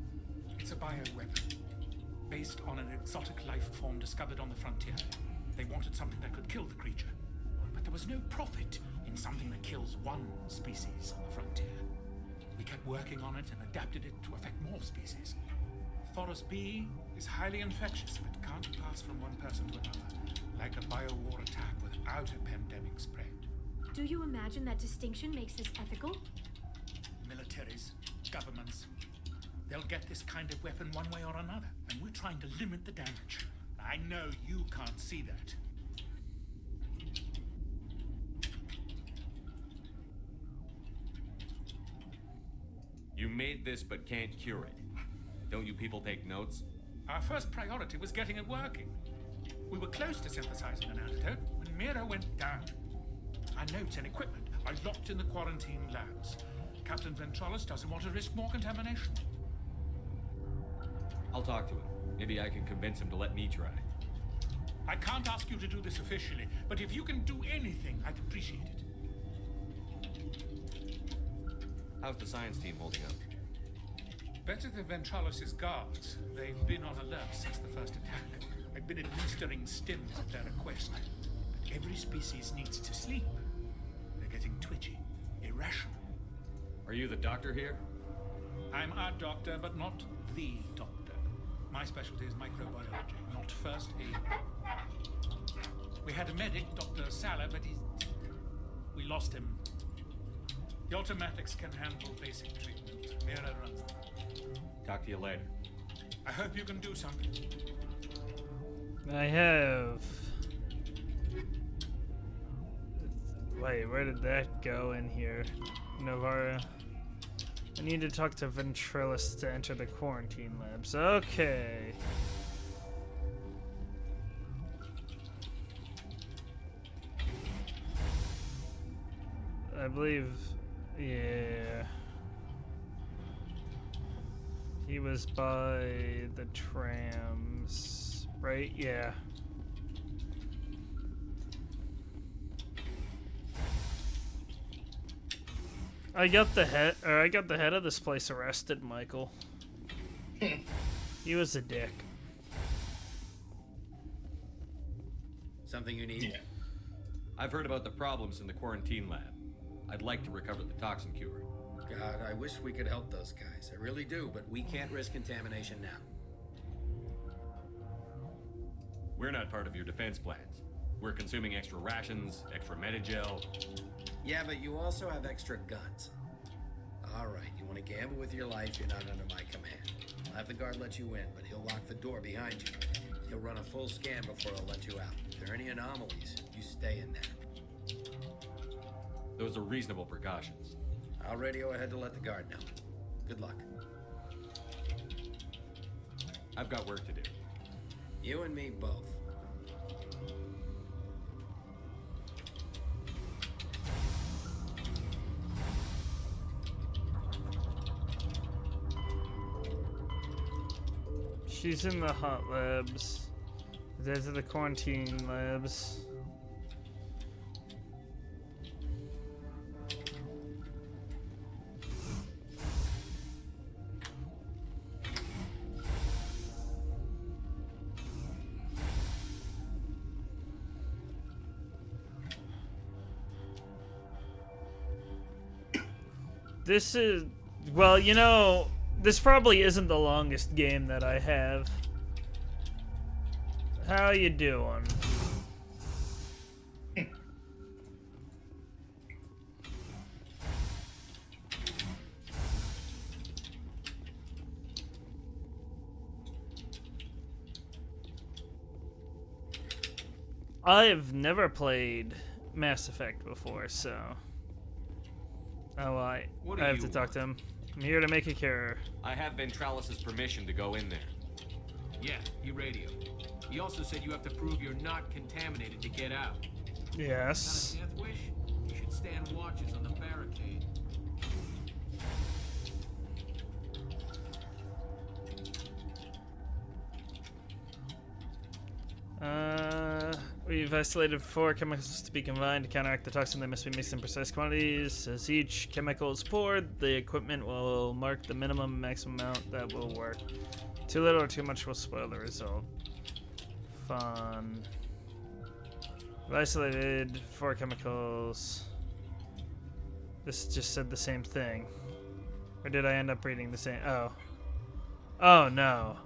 It's a bioweapon, based on an exotic life form discovered on the frontier. They wanted something that could kill the creature, but there was no profit in something that kills one species on the frontier. We kept working on it and adapted it to affect more species. Forest B is highly infectious, but can't pass from one person to another, like a biowar attack without a pandemic spread. Do you imagine that distinction makes this ethical? Militaries, governments, they'll get this kind of weapon one way or another, and we're trying to limit the damage. I know you can't see that. You made this but can't cure it. Don't you people take notes? Our first priority was getting it working. We were close to synthesizing an antidote when Mira went down. Our notes and equipment are locked in the quarantine labs. Captain Ventralis doesn't want to risk more contamination. I'll talk to him. Maybe I can convince him to let me try. I can't ask you to do this officially, but if you can do anything, I'd appreciate it. How's the science team holding up? Better than Ventralis' guards. They've been on alert since the first attack. I've been administering stims at their request. But every species needs to sleep. They're getting twitchy, irrational. Are you the doctor here? I'm a doctor, but not the doctor. My specialty is microbiology, not first aid. We had a medic, Dr. Sala, but we lost him. The automatics can handle basic treatment. Mira runs them. Talk to you later. I hope you can do something. I have. Wait, where did that go in here? Novara. I need to talk to Ventralis to enter the quarantine labs. Okay. I believe, yeah. He was by the trams, right? Yeah. I got the head of this place arrested, Michael. He was a dick. Something you need? Yeah. I've heard about the problems in the quarantine lab. I'd like to recover the toxin cure. God, I wish we could help those guys. I really do, but we can't risk contamination now. We're not part of your defense plans. We're consuming extra rations, extra Medigel. Yeah, but you also have extra guns. All right, you want to gamble with your life, you're not under my command. I'll have the guard let you in, but he'll lock the door behind you. He'll run a full scan before he'll let you out. If there are any anomalies, you stay in there. Those are reasonable precautions. I'll radio ahead to let the guard know. Good luck. I've got work to do. You and me both. She's in the hot labs. There's the quarantine labs. This is, well, you know, this probably isn't the longest game that I have. How you doing? I've never played Mass Effect before, so... Oh, I have to talk to him. I'm here to make a cure. I have Ventralis' permission to go in there. Yeah, he radioed. He also said you have to prove you're not contaminated to get out. Yes. Not a death wish? You should stand watches on the barricade. We've isolated 4 chemicals to be combined to counteract the toxin. They must be mixed in precise quantities. As each chemical is poured, the equipment will mark the minimum and maximum amount that will work. Too little or too much will spoil the result. Fun. We've isolated 4 chemicals. This just said the same thing. Or did I end up reading the same? Oh. Oh, no.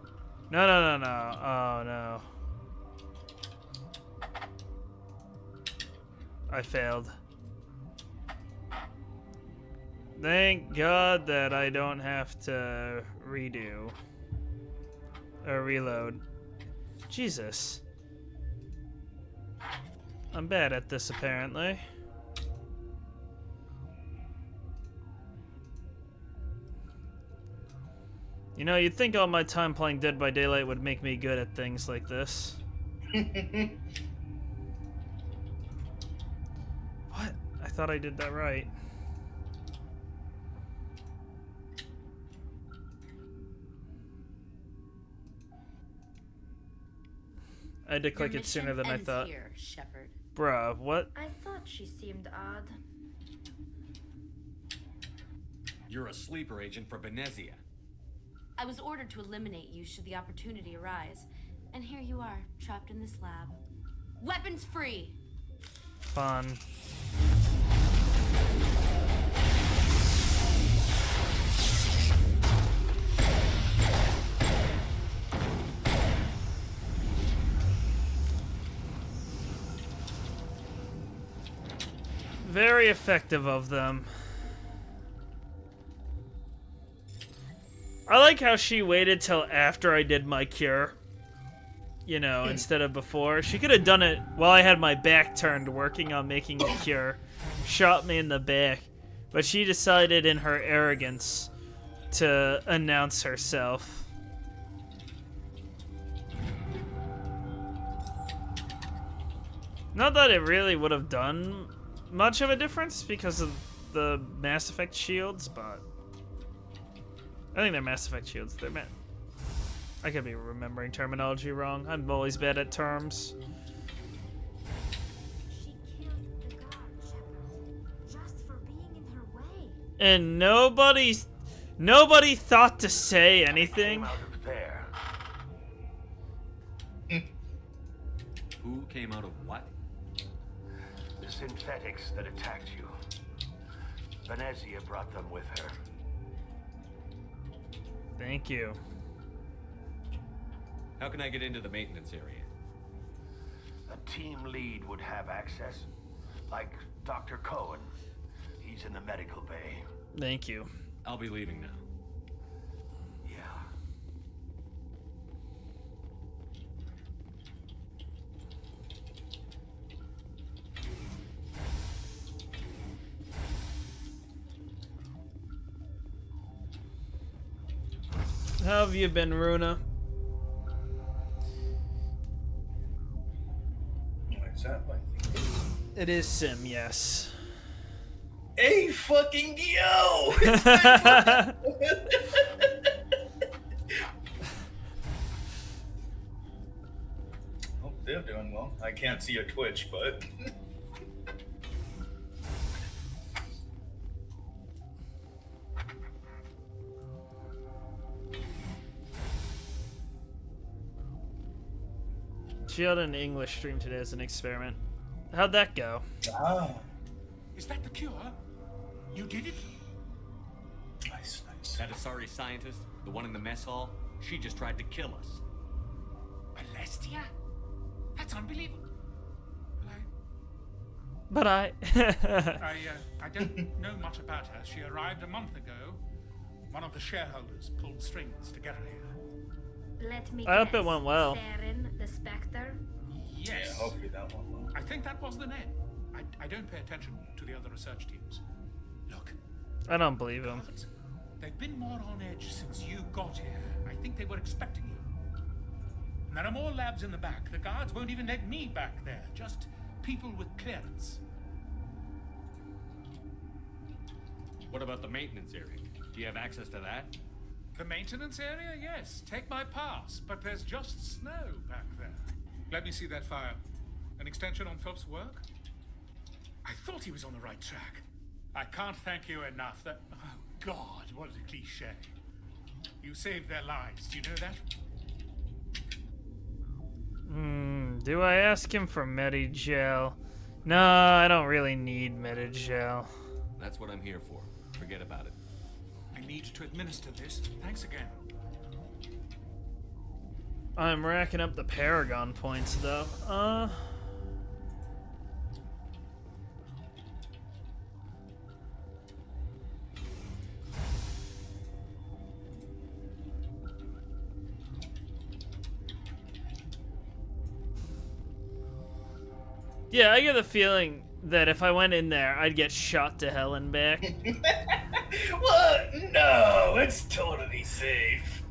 No, no, no, no. Oh, no. I failed. Thank God that I don't have to redo. Or reload. Jesus. I'm bad at this, apparently. You know, you'd think all my time playing Dead by Daylight would make me good at things like this. What? I thought I did that right. I had to click it sooner than I thought. Here, Shepard. Bruh, what? I thought she seemed odd. You're a sleeper agent for Venezia. I was ordered to eliminate you should the opportunity arise. And here you are, trapped in this lab. Weapons free! Fun. Very effective of them. I like how she waited till after I did my cure. You know, instead of before. She could have done it while I had my back turned working on making a cure. Shot me in the back. But she decided in her arrogance to announce herself. Not that it really would have done much of a difference because of the Mass Effect shields, but I think they're Mass Effect shields. They're I could be remembering terminology wrong. I'm always bad at terms. She killed the guard, Shepard, just for being in her way. And nobody thought to say anything. Who came out of what? The synthetics that attacked you. Venezia brought them with her. Thank you. How can I get into the maintenance area? A team lead would have access, like Dr. Cohen. He's in the medical bay. Thank you. I'll be leaving now. Yeah. How have you been, Runa? Is that like It is Sim, yes. Hey, fucking yo! Hope they're doing well. I can't see your Twitch, but. She had an English stream today as an experiment. How'd that go? Ah. Is that the cure? You did it? Nice, nice. That Asari scientist, the one in the mess hall, she just tried to kill us. Celestia? That's unbelievable. But I don't know much about her. She arrived a month ago. One of the shareholders pulled strings to get her here. Let me I hope guess. it went well. Saren, the Spectre? Yes. Yeah, hopefully that went well. I think that was the name. I don't pay attention to the other research teams. Look. I don't believe him. They've been more on edge since you got here. I think they were expecting you. And there are more labs in the back. The guards won't even let me back there. Just people with clearance. What about the maintenance area? Do you have access to that? The maintenance area? Yes. Take my pass. But there's just snow back there. Let me see that file. An extension on Phelps' work? I thought he was on the right track. I can't thank you enough. That... Oh, God, what a cliche. You saved their lives. Do you know that? Do I ask him for Medigel? No, I don't really need Medigel. That's what I'm here for. Forget about it. I need to administer this. Thanks again. I'm racking up the Paragon points, though. Yeah, I get the feeling that if I went in there, I'd get shot to hell and back. What? No, it's totally safe.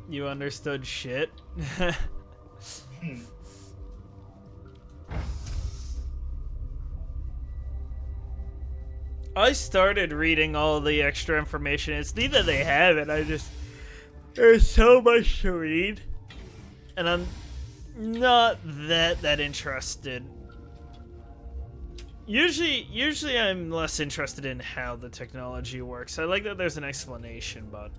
You understood shit. I started reading all the extra information. It's neither they have it. There's so much to read, and I'm not that interested. Usually I'm less interested in how the technology works. I like that there's an explanation, but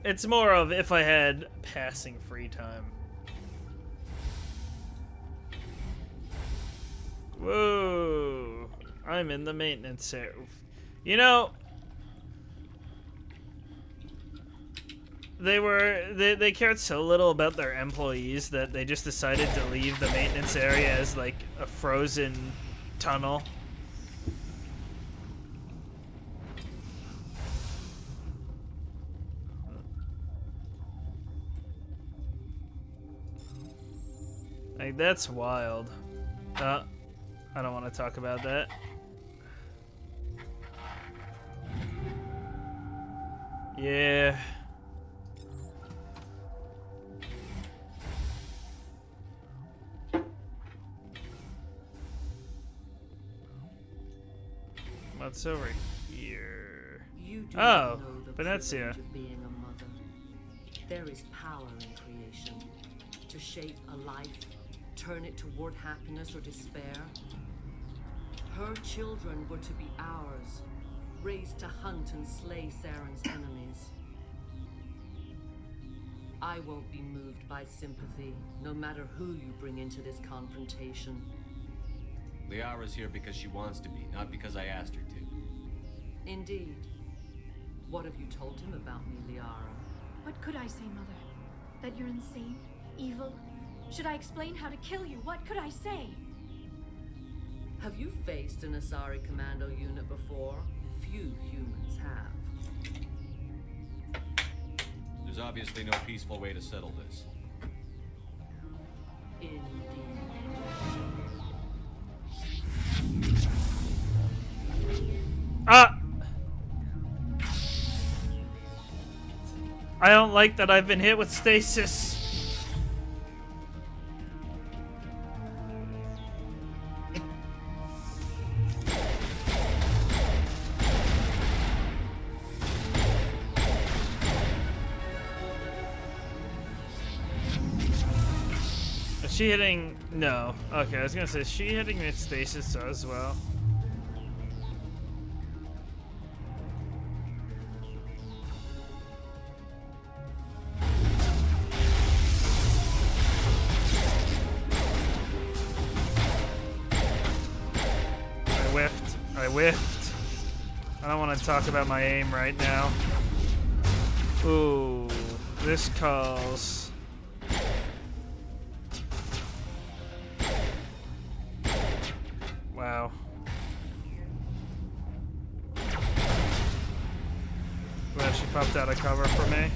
it's more of if I had passing free time. Whoa, I'm in the maintenance area. You know, they cared so little about their employees that they just decided to leave the maintenance area as like a frozen tunnel. Like, that's wild. I don't want to talk about that. Yeah. What's over here? You do Oh, not know the Venezia. privilege of being a mother. There is power in creation to shape a life, turn it toward happiness or despair. Her children were to be ours, raised to hunt and slay Saren's enemies. I won't be moved by sympathy, no matter who you bring into this confrontation. Liara's here because she wants to be, not because I asked her to. Indeed. What have you told him about me, Liara? What could I say, Mother? That you're insane? Evil? Should I explain how to kill you? What could I say? Have you faced an Asari commando unit before? Few humans have. There's obviously no peaceful way to settle this. Indeed. I don't like that I've been hit with stasis. Is she hitting? No. Okay, I was gonna say, is she hitting with stasis as well? I whiffed. I don't want to talk about my aim right now. Ooh, this calls. Wow. Glad she popped out of cover for me.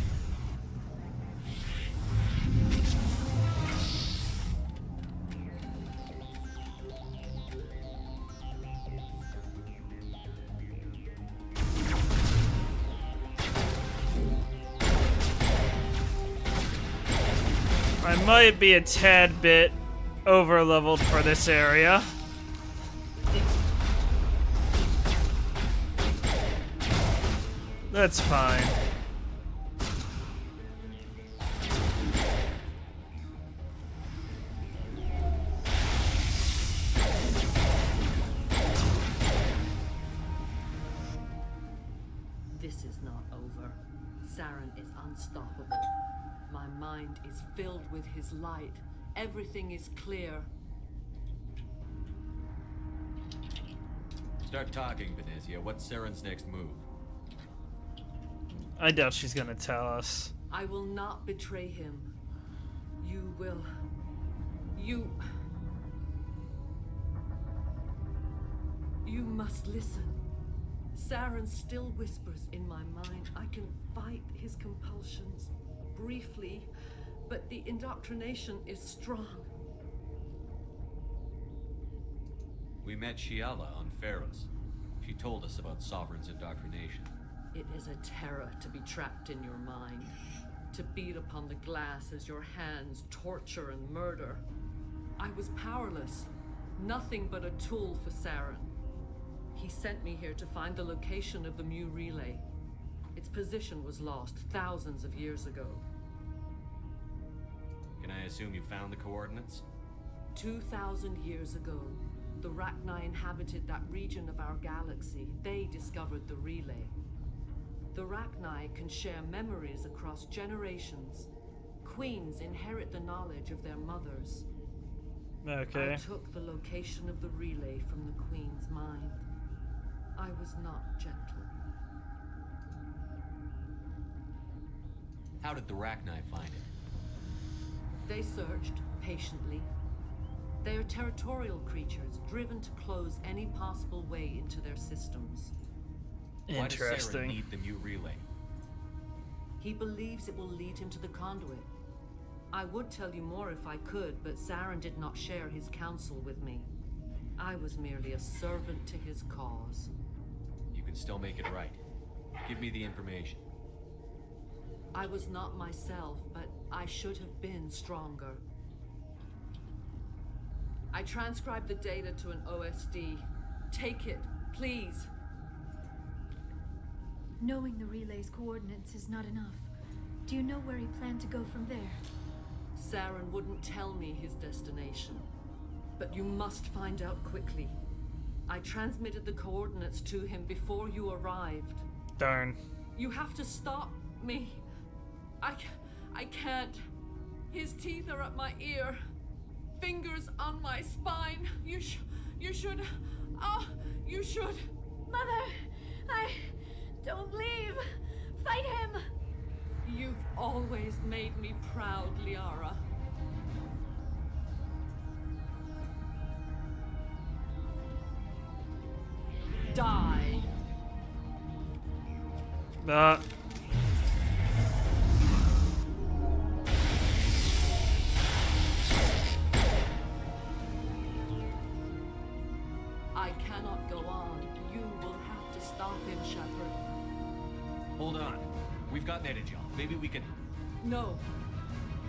I might be a tad bit over leveled for this area. That's fine. This is not over. Saren is unstoppable. My mind is filled with his light. Everything is clear. Start talking, Venezia. What's Saren's next move? I doubt she's gonna tell us. I will not betray him. You will. You must listen. Saren still whispers in my mind. I can fight his compulsions briefly, but the indoctrination is strong. We met Shiala on Pharos. She told us about Sovereign's indoctrination. It is a terror to be trapped in your mind, to beat upon the glass as your hands torture and murder. I was powerless, nothing but a tool for Saren. He sent me here to find the location of the Mu relay. Its position was lost thousands of years ago. Can I assume you found the coordinates? 2,000 years ago, the Rachni inhabited that region of our galaxy. They discovered the relay. The Rachni can share memories across generations. Queens inherit the knowledge of their mothers. Okay. I took the location of the relay from the Queen's mind. I was not gentle. How did the Rachni find it? They searched patiently. They are territorial creatures, driven to close any possible way into their systems. Why does Saren Interesting. need the Mu relay? He believes it will lead him to the conduit. I would tell you more if I could, but Saren did not share his counsel with me. I was merely a servant to his cause. You can still make it right. Give me the information. I was not myself, but I should have been stronger. I transcribed the data to an OSD. Take it, please. Knowing the relay's coordinates is not enough. Do you know where he planned to go from there? Saren wouldn't tell me his destination. But you must find out quickly. I transmitted the coordinates to him before you arrived. Darn. You have to stop me. I can't. His teeth are at my ear. Fingers on my spine. You should. Oh, you should. Mother, don't leave. Fight him. You've always made me proud, Liara. Die. I cannot go on. You will have to stop him, Shepard. Hold on. We've got Netagel. Maybe we can... No.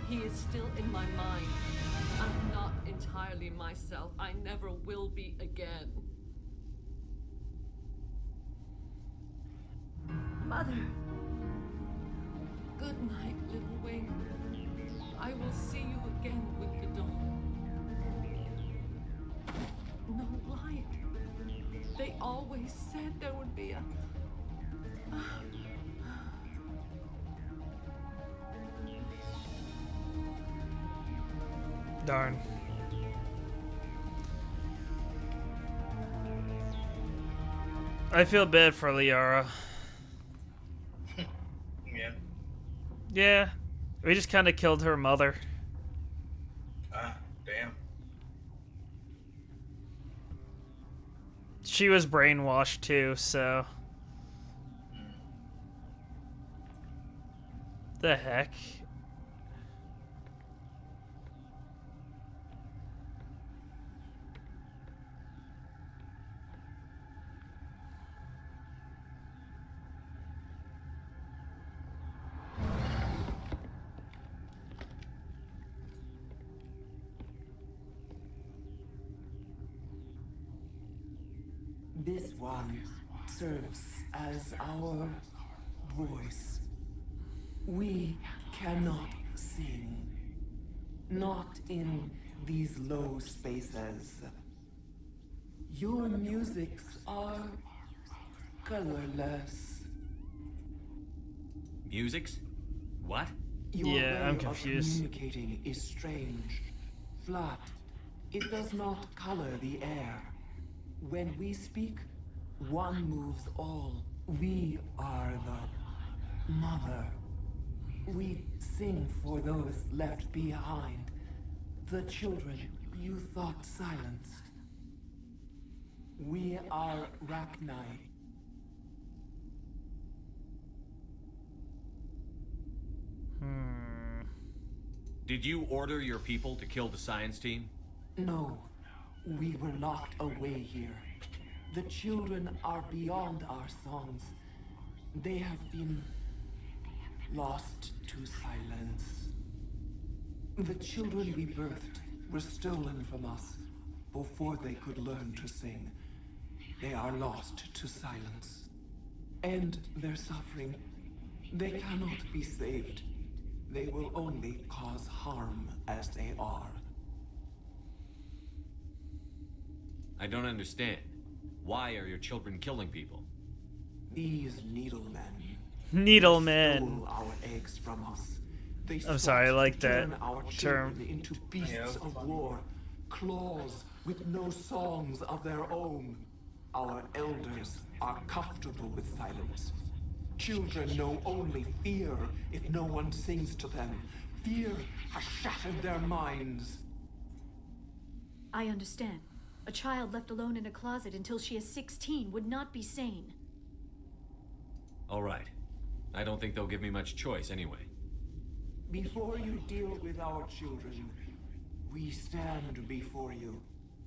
He is still in my mind. I'm not entirely myself. I never will be again. Mother. Good night, little wing. I will see you again with the dawn. No light. They always said there would be a... Darn. I feel bad for Liara. Yeah. Yeah. We just kind of killed her mother. Ah, damn. She was brainwashed too, so... The heck? This one serves as our voice. We cannot sing. Not in these low spaces. Your musics are colorless. Musics? What? Your way of communicating is strange. Flat. It does not color the air. When we speak, one moves all. We are the mother. We sing for those left behind. The children you thought silenced. We are Rachni. Did you order your people to kill the science team? No. We were locked away here. The children are beyond our songs. They have been lost to silence. The children we birthed were stolen from us before they could learn to sing. They are lost to silence. And their suffering, they cannot be saved. They will only cause harm as they are. I don't understand. Why are your children killing people? These needlemen. Needlemen. Stole our eggs from us. They I'm sorry, I like that turn our term. children into beasts of war, claws with no songs of their own. Our elders are comfortable with silence. Children know only fear if no one sings to them. Fear has shattered their minds. I understand. A child left alone in a closet until she is 16 would not be sane. All right. I don't think they'll give me much choice anyway. Before you deal with our children, we stand before you.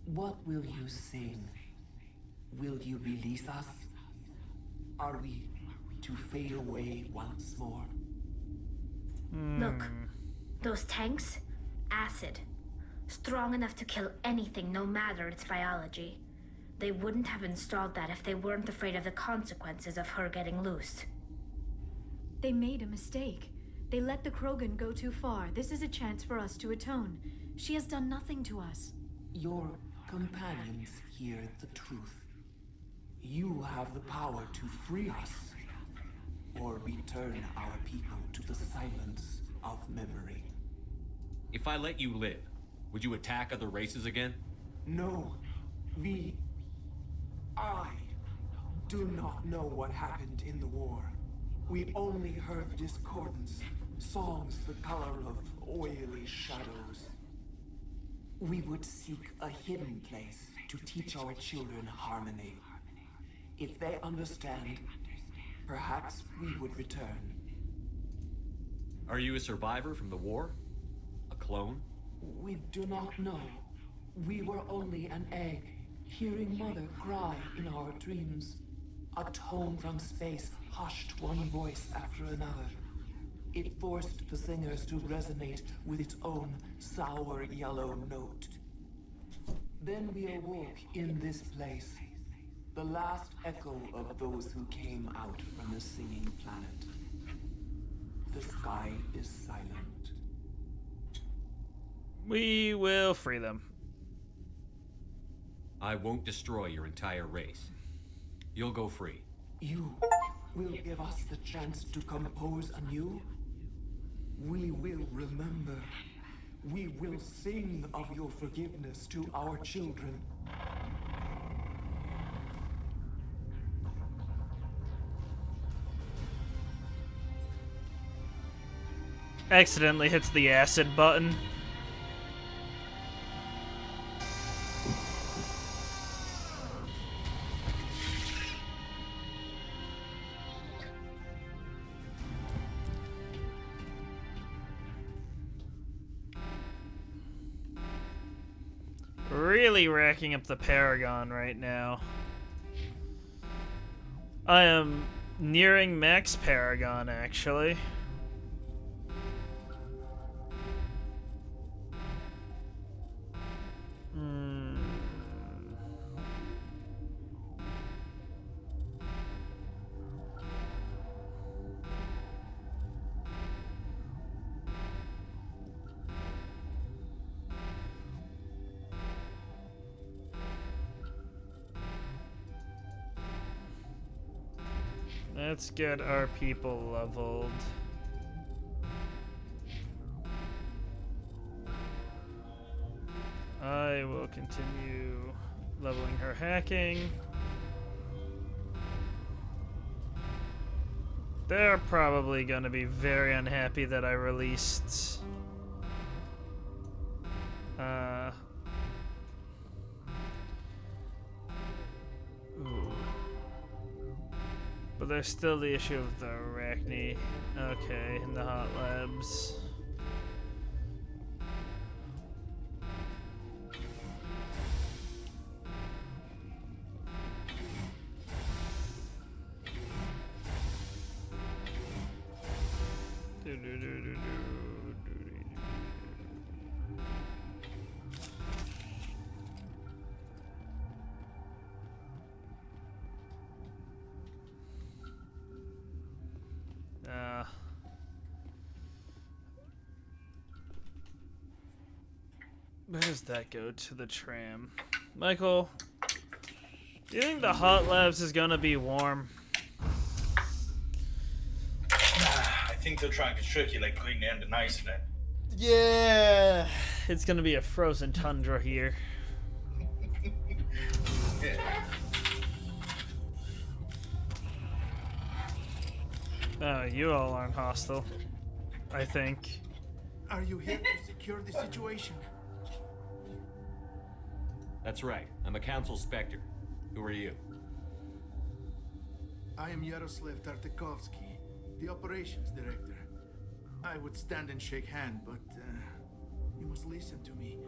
What will you sing? Will you release us? Are we to fade away once more? Look, those tanks? Acid. Strong enough to kill anything, no matter its biology. They wouldn't have installed that if they weren't afraid of the consequences of her getting loose. They made a mistake. They let the Krogan go too far. This is a chance for us to atone. She has done nothing to us. Your companions hear the truth. You have the power to free us, or return our people to the silence of memory. If I let you live, would you attack other races again? No, I do not know what happened in the war. We only heard discordance, songs the color of oily shadows. We would seek a hidden place to teach our children harmony. If they understand, perhaps we would return. Are you a survivor from the war? A clone? We do not know. We were only an egg, hearing Mother cry in our dreams. A tone from space hushed one voice after another. It forced the singers to resonate with its own sour yellow note. Then we awoke in this place, the last echo of those who came out from the singing planet. The sky is silent. We will free them. I won't destroy your entire race. You'll go free. You will give us the chance to compose anew? We will remember. We will sing of your forgiveness to our children. Accidentally hits the acid button. Really racking up the Paragon right now. I am nearing max Paragon, actually. Let's get our people leveled. I will continue leveling her hacking. They're probably going to be very unhappy that I released ooh. But there's still the issue of the Arachne. Okay, in the hot labs. Where does that go to the tram? Michael, do you think the hot labs is gonna be warm? I think they're trying to trick you like Greenland and Iceland. Yeah, it's gonna be a frozen tundra here. Oh, you all aren't hostile, I think. Are you here to secure the situation? That's right. I'm a council specter. Who are you? I am Yaroslav Tartakovsky, the operations director. I would stand and shake hand, but you must listen to me.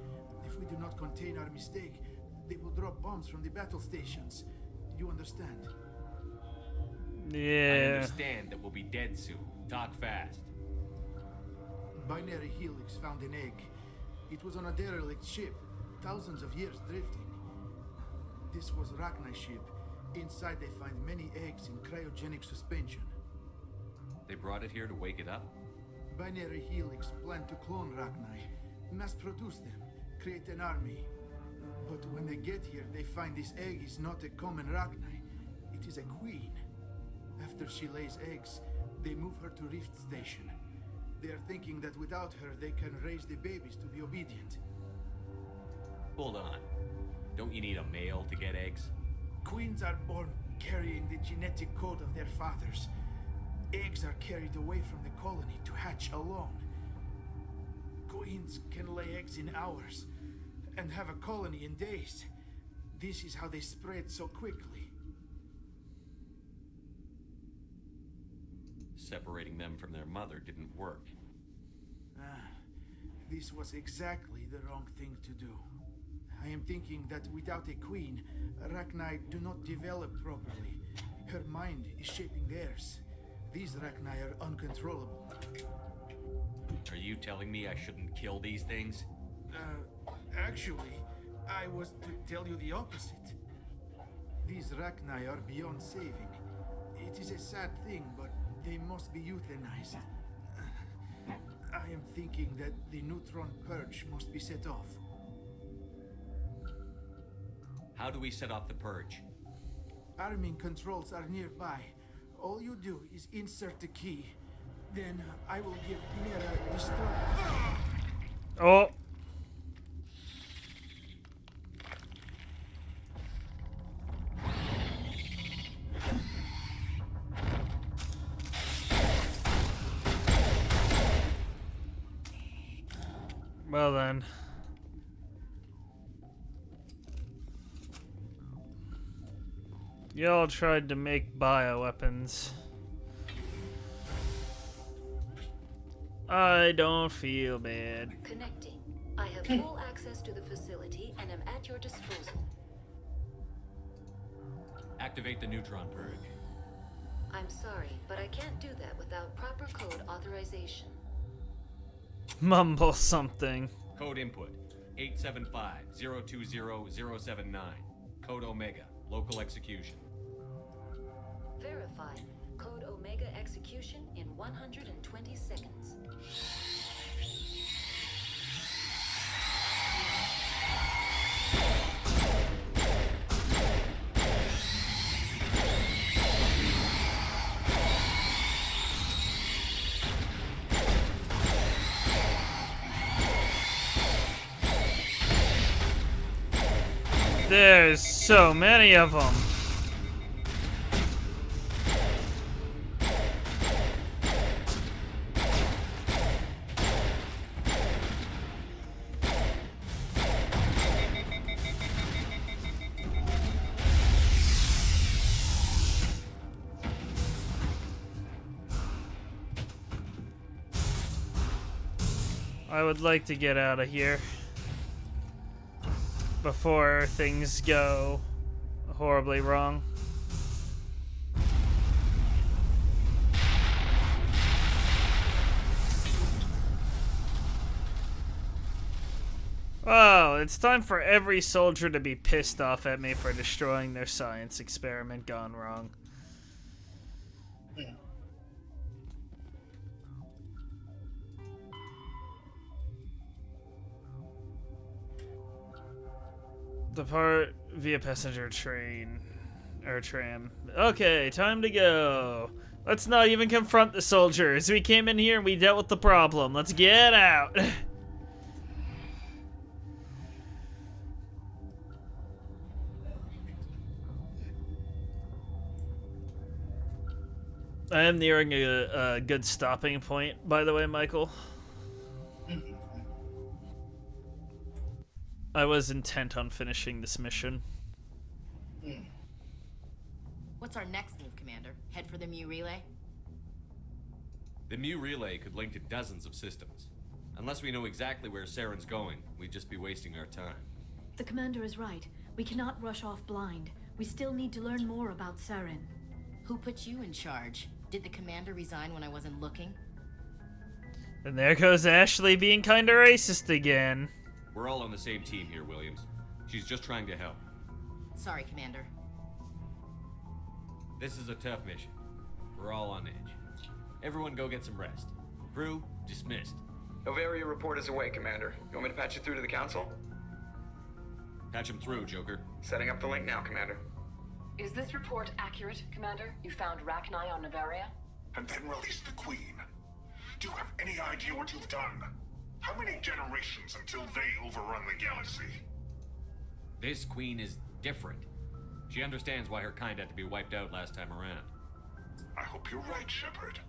If we do not contain our mistake, they will drop bombs from the battle stations. You understand? Yeah. I understand that we'll be dead soon. Talk fast. Binary Helix found an egg. It was on a derelict ship, thousands of years drifting. This was Rachni's ship. Inside they find many eggs in cryogenic suspension. They brought it here to wake it up? Binary Helix planned to clone Rachni, mass produce them, create an army. But when they get here, they find this egg is not a common Rachni. It is a queen. After she lays eggs, they move her to Rift Station. They are thinking that without her, they can raise the babies to be obedient. Hold on. Don't you need a male to get eggs? Queens are born carrying the genetic code of their fathers. Eggs are carried away from the colony to hatch alone. Queens can lay eggs in hours and have a colony in days. This is how they spread so quickly. Separating them from their mother didn't work. This was exactly the wrong thing to do. I am thinking that without a queen, Rachni do not develop properly. Her mind is shaping theirs. These Rachni are uncontrollable. Are you telling me I shouldn't kill these things? Actually, I was to tell you the opposite. These Rachni are beyond saving. It is a sad thing, but they must be euthanized. I am thinking that the neutron purge must be set off. How do we set off the purge? Arming controls are nearby. All you do is insert the key. Then I will give Mira the Oh. Well then. Y'all tried to make bioweapons. I don't feel bad. Connecting. I have full access to the facility and am at your disposal. Activate the neutron purge. I'm sorry, but I can't do that without proper code authorization. Mumble something. Code input 875-020-079. Code Omega. Local execution. Verified. Code Omega execution in 120 seconds. There's so many of them. I would like to get out of here before things go horribly wrong. Oh, it's time for every soldier to be pissed off at me for destroying their science experiment gone wrong. Depart via passenger train or tram. Okay, time to go. Let's not even confront the soldiers. We came in here and we dealt with the problem. Let's get out. I am nearing a good stopping point, by the way, Michael. I was intent on finishing this mission. What's our next move, Commander? Head for the Mu relay? The Mu relay could link to dozens of systems. Unless we know exactly where Saren's going, we'd just be wasting our time. The commander is right. We cannot rush off blind. We still need to learn more about Saren. Who put you in charge? Did the commander resign when I wasn't looking? And there goes Ashley being kinda racist again. We're all on the same team here, Williams. She's just trying to help. Sorry, Commander. This is a tough mission. We're all on edge. Everyone go get some rest. Crew, dismissed. Novaria report is away, Commander. You want me to patch you through to the Council? Patch him through, Joker. Setting up the link now, Commander. Is this report accurate, Commander? You found Rachni on Novaria? And then released the Queen. Do you have any idea what you've done? How many generations until they overrun the galaxy? This Queen is different. She understands why her kind had to be wiped out last time around. I hope you're right, Shepard.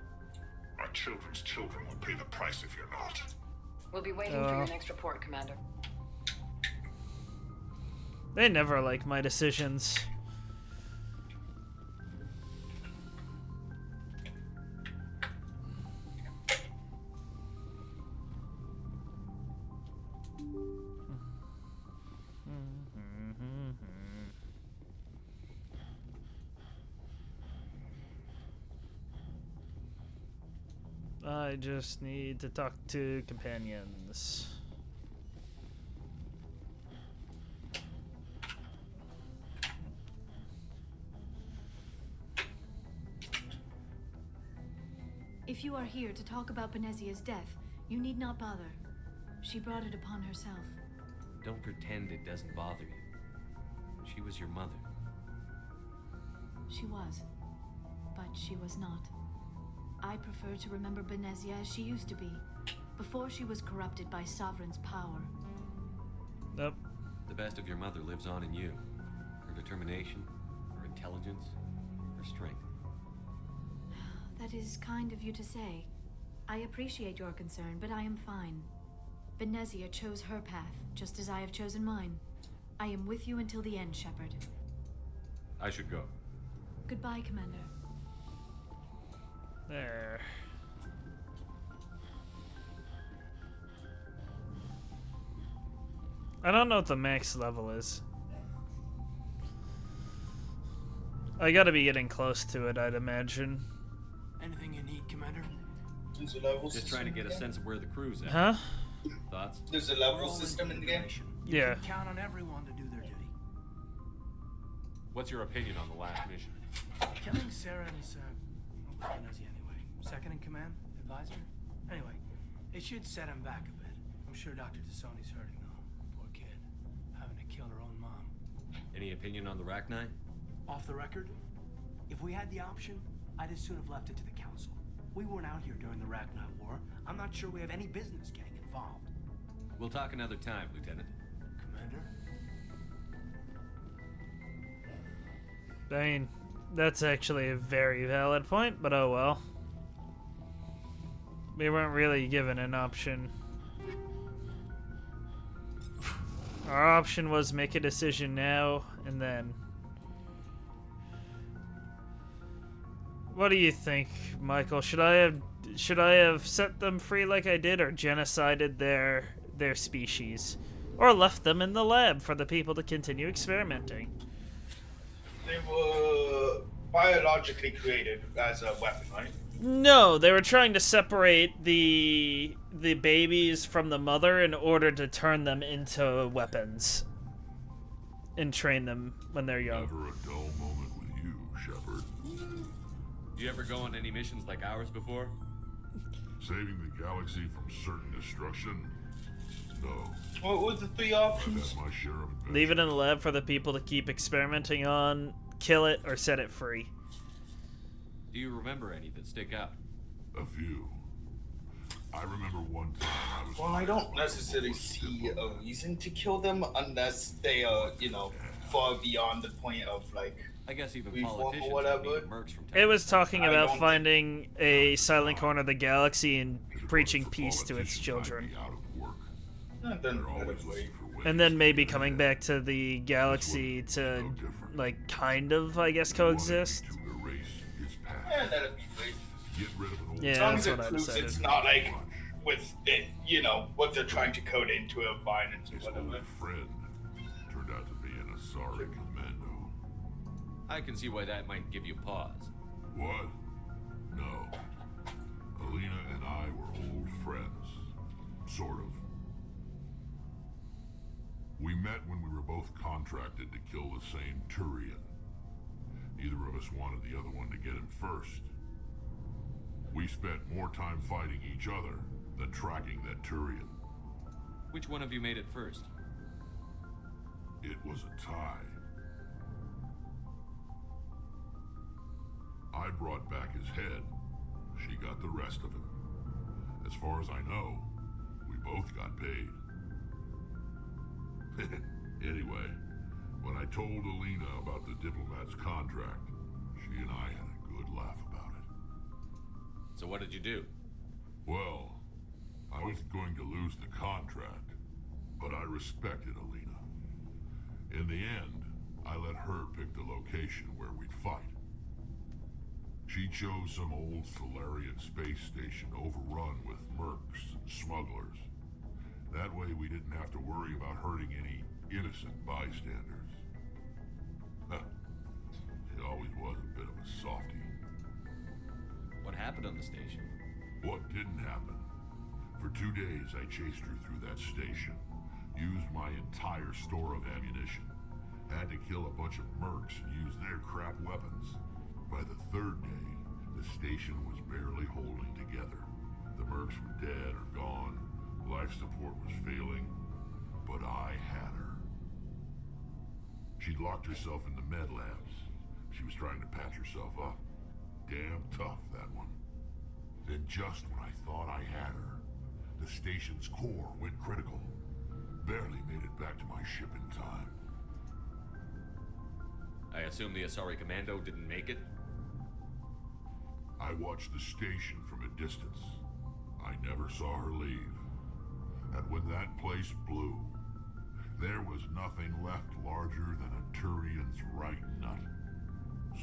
Our children's children will pay the price if you're not. We'll be waiting for your next report, Commander. They never like my decisions. I just need to talk to companions. If you are here to talk about Benezia's death, you need not bother. She brought it upon herself. Don't pretend it doesn't bother you. She was your mother. She was, but she was not. I prefer to remember Benezia as she used to be, before she was corrupted by Sovereign's power. Nope. The best of your mother lives on in you. Her determination, her intelligence, her strength. That is kind of you to say. I appreciate your concern, but I am fine. Benezia chose her path, just as I have chosen mine. I am with you until the end, Shepard. I should go. Goodbye, Commander. There. I don't know what the max level is. I gotta be getting close to it, I'd imagine. Anything you need, Commander? There's a level Just trying to get a sense of where the crew's at. Huh? Thoughts? There's a level system in the game. You Yeah. can count on everyone to do their duty. What's your opinion on the last mission? Killing Saren's, Benezia anyway. Second in command, advisor. Anyway, it should set him back a bit. I'm sure Dr. Tassoni's hurting though. Poor kid, having to kill her own mom. Any opinion on the Rachni? Off the record, if we had the option, I'd as soon have left it to the Council. We weren't out here during the Rachni War. I'm not sure we have any business getting involved. We'll talk another time, Lieutenant. Commander? I mean, that's actually a very valid point, but oh well. We weren't really given an option. Our option was make a decision now and then. What do you think, Michael? Should I have set them free like I did, or genocided their species, or left them in the lab for the people to continue experimenting? They were biologically created as a weapon, right? No, they were trying to separate the babies from the mother in order to turn them into weapons and train them when they're young. Never a dull moment with you, Shepard. You ever go on any missions like ours before? Saving the galaxy from certain destruction? No. What was the 3 options? My share of adventure. Leave it in the lab for the people to keep experimenting on, kill it, or set it free. Do you remember any that stick out? A few. I remember one time I was... Well, I don't necessarily see a reason to kill them unless they are, far beyond the point of, like, I guess even reform politicians or whatever. mercs from It was talking about finding a silent corner of the galaxy and preaching peace to its children. And then maybe coming back to the galaxy to, like, kind of, I guess, coexist. Yeah, that'd be great. Yeah, as long as that's it what I proves decided. it's not like with it, what they're trying to code into a violence or whatever. Friend turned out to be an Asari commando. I can see why that might give you pause. What? No. Alina and I were old friends. Sort of. We met when we were both contracted to kill the same Turian. Neither of us wanted the other one to get him first. We spent more time fighting each other than tracking that Turian. Which one of you made it first? It was a tie. I brought back his head. She got the rest of him. As far as I know, we both got paid. Anyway, when I told Alina about the diplomat's contract, she and I had a good laugh about it. So what did you do? Well, I wasn't going to lose the contract, but I respected Alina. In the end, I let her pick the location where we'd fight. She chose some old Solarian space station overrun with mercs and smugglers. That way we didn't have to worry about hurting any innocent bystanders. She always was a bit of a softie. What happened on the station? What didn't happen? For 2 days I chased her through that station, used my entire store of ammunition, had to kill a bunch of mercs and use their crap weapons. By the 3rd day, the station was barely holding together. The mercs were dead or gone, life support was failing, but I had her. She'd locked herself in the med labs. She was trying to patch herself up. Damn tough, that one. Then just when I thought I had her, the station's core went critical. Barely made it back to my ship in time. I assume the Asari Commando didn't make it? I watched the station from a distance. I never saw her leave. And when that place blew, there was nothing left larger than a Turian's right nut.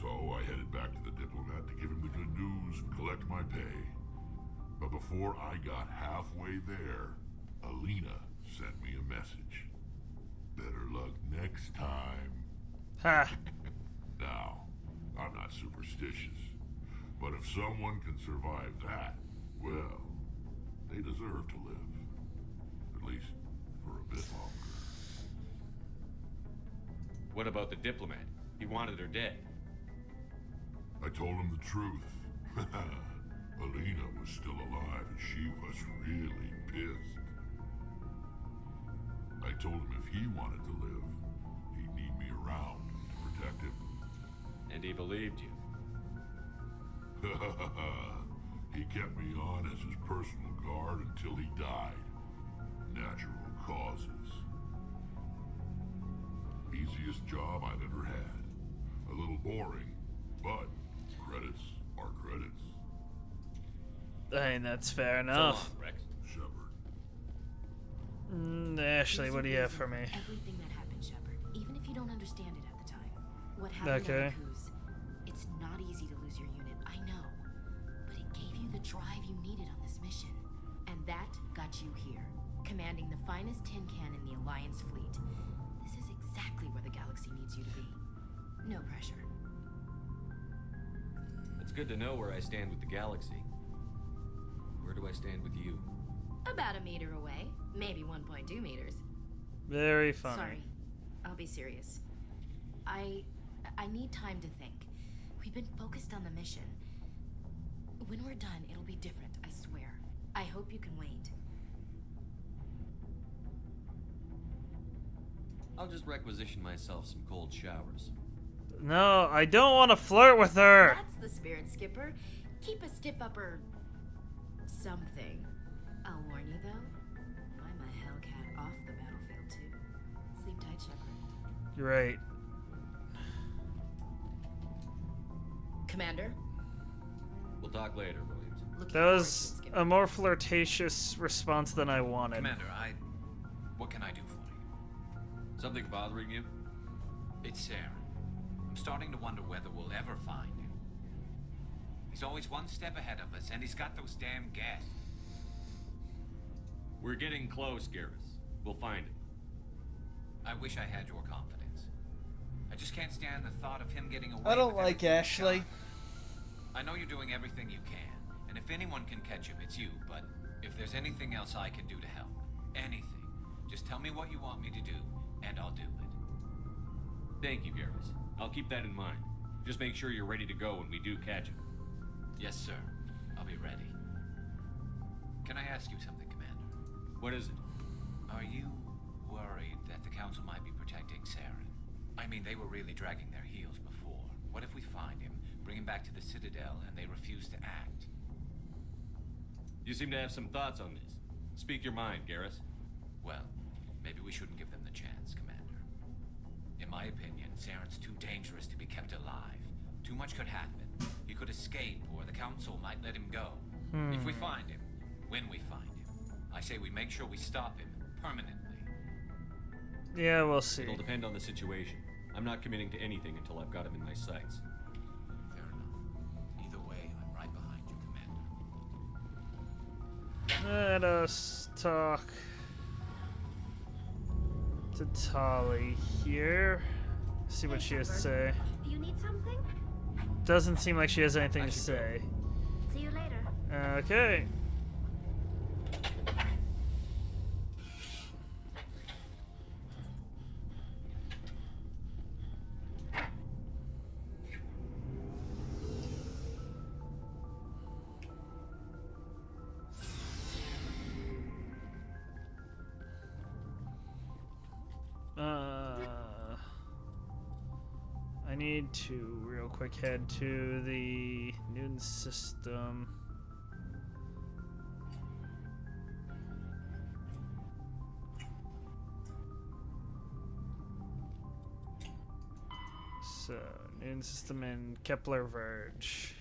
So I headed back to the diplomat to give him the good news and collect my pay. But before I got halfway there, Alina sent me a message. Better luck next time. Ha! Now, I'm not superstitious, but if someone can survive that, well, they deserve to live. At least for a bit longer. What about the diplomat? He wanted her dead. I told him the truth. Alina was still alive and she was really pissed. I told him if he wanted to live, he'd need me around to protect him. And he believed you. He kept me on as his personal guard until he died. Natural causes. Easiest job I've ever had. little boring, but credits are credits. I mean, that's fair So enough. long, Rex. Shepard. Ashley, what do you have for me? Everything that happened, Shepard, even if you don't understand it at the time. What happened Okay. on the Kuz, it's not easy to lose your unit, I know. But it gave you the drive you needed on this mission. And that got you here, commanding the finest tin can in the Alliance fleet. This is exactly where the galaxy needs you to be. No pressure. It's good to know where I stand with the galaxy. Where do I stand with you? About a meter away, maybe 1.2 meters. Very funny. Sorry, I'll be serious. I need time to think. We've been focused on the mission. When we're done, it'll be different, I swear. I hope you can wait. I'll just requisition myself some cold showers. No, I don't want to flirt with her. That's the spirit, Skipper. Keep a stiff upper... something. I'll warn you, though. I'm a Hellcat off the battlefield, too. Sleep tight, Shepard. You're right. Commander? We'll talk later, Williams. That was a more flirtatious response than I wanted. Commander, what can I do for you? Something bothering you? It's Saren. I'm starting to wonder whether we'll ever find him. He's always one step ahead of us, and he's got those damn gas. We're getting close, Garrus. We'll find him. I wish I had your confidence. I just can't stand the thought of him getting away. I don't with like everything he's Ashley. done. I know you're doing everything you can, and if anyone can catch him, it's you, but if there's anything else I can do to help, anything, just tell me what you want me to do, and I'll do it. Thank you, Garrus. I'll keep that in mind. Just make sure you're ready to go when we do catch him. Yes, sir. I'll be ready. Can I ask you something, Commander? What is it? Are you worried that the Council might be protecting Saren? I mean, they were really dragging their heels before. What if we find him, bring him back to the Citadel, and they refuse to act? You seem to have some thoughts on this. Speak your mind, Garrus. Well, maybe we shouldn't give them the chance, Commander. In my opinion, Saren's too dangerous to be kept alive. Too much could happen. He could escape, or the Council might let him go. If we find him, when we find him, I say we make sure we stop him permanently. Yeah, we'll see. It'll depend on the situation. I'm not committing to anything until I've got him in my sights. Fair enough. Either way, I'm right behind you, Commander. Let us talk to Tali here. See what she has to say. You need something? Doesn't seem like she has anything to say. See you later. Okay. I need to real quick head to the Newton system. So, Newton system and Kepler Verge.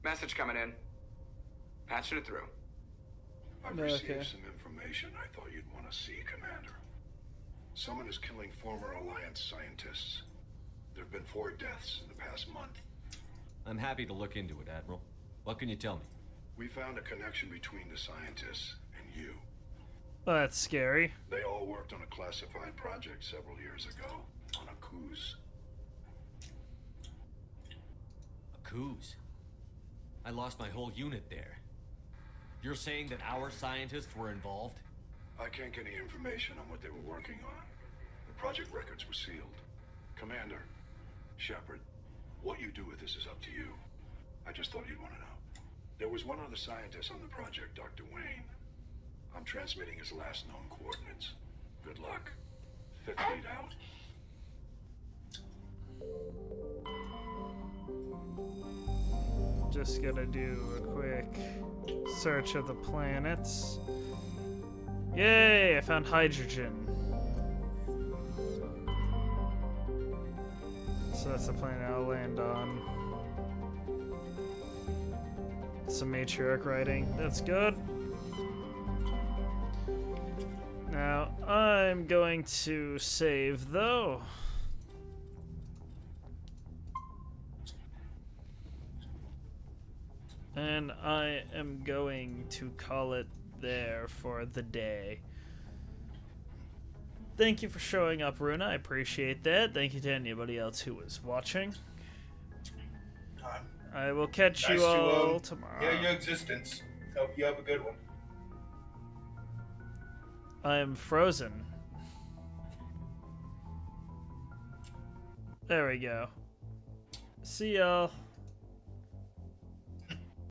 Message coming in. Patching it through. I've received some information I thought you'd want to see, Commander. Someone is killing former Alliance scientists. There have been 4 deaths in the past month. I'm happy to look into it, Admiral. What can you tell me? We found a connection between the scientists and you. Well, that's scary. They all worked on a classified project several years ago, on a cruise. A Coos? I lost my whole unit there. You're saying that our scientists were involved? I can't get any information on what they were working on. The project records were sealed. Commander, Shepard, what you do with this is up to you. I just thought you'd want to know. There was one other scientist on the project, Dr. Wayne. I'm transmitting his last known coordinates. Good luck. 5th fleet out. Just gonna do a quick search of the planets. Yay, I found hydrogen. So that's the planet I'll land on. Some matriarch writing. That's good. Now, I'm going to save, though. And I am going to call it there for the day. Thank you for showing up, Runa. I appreciate that. Thank you to anybody else who was watching. I will catch you all tomorrow. Yeah, your existence. Hope you have a good one. I am frozen. There we go. See y'all.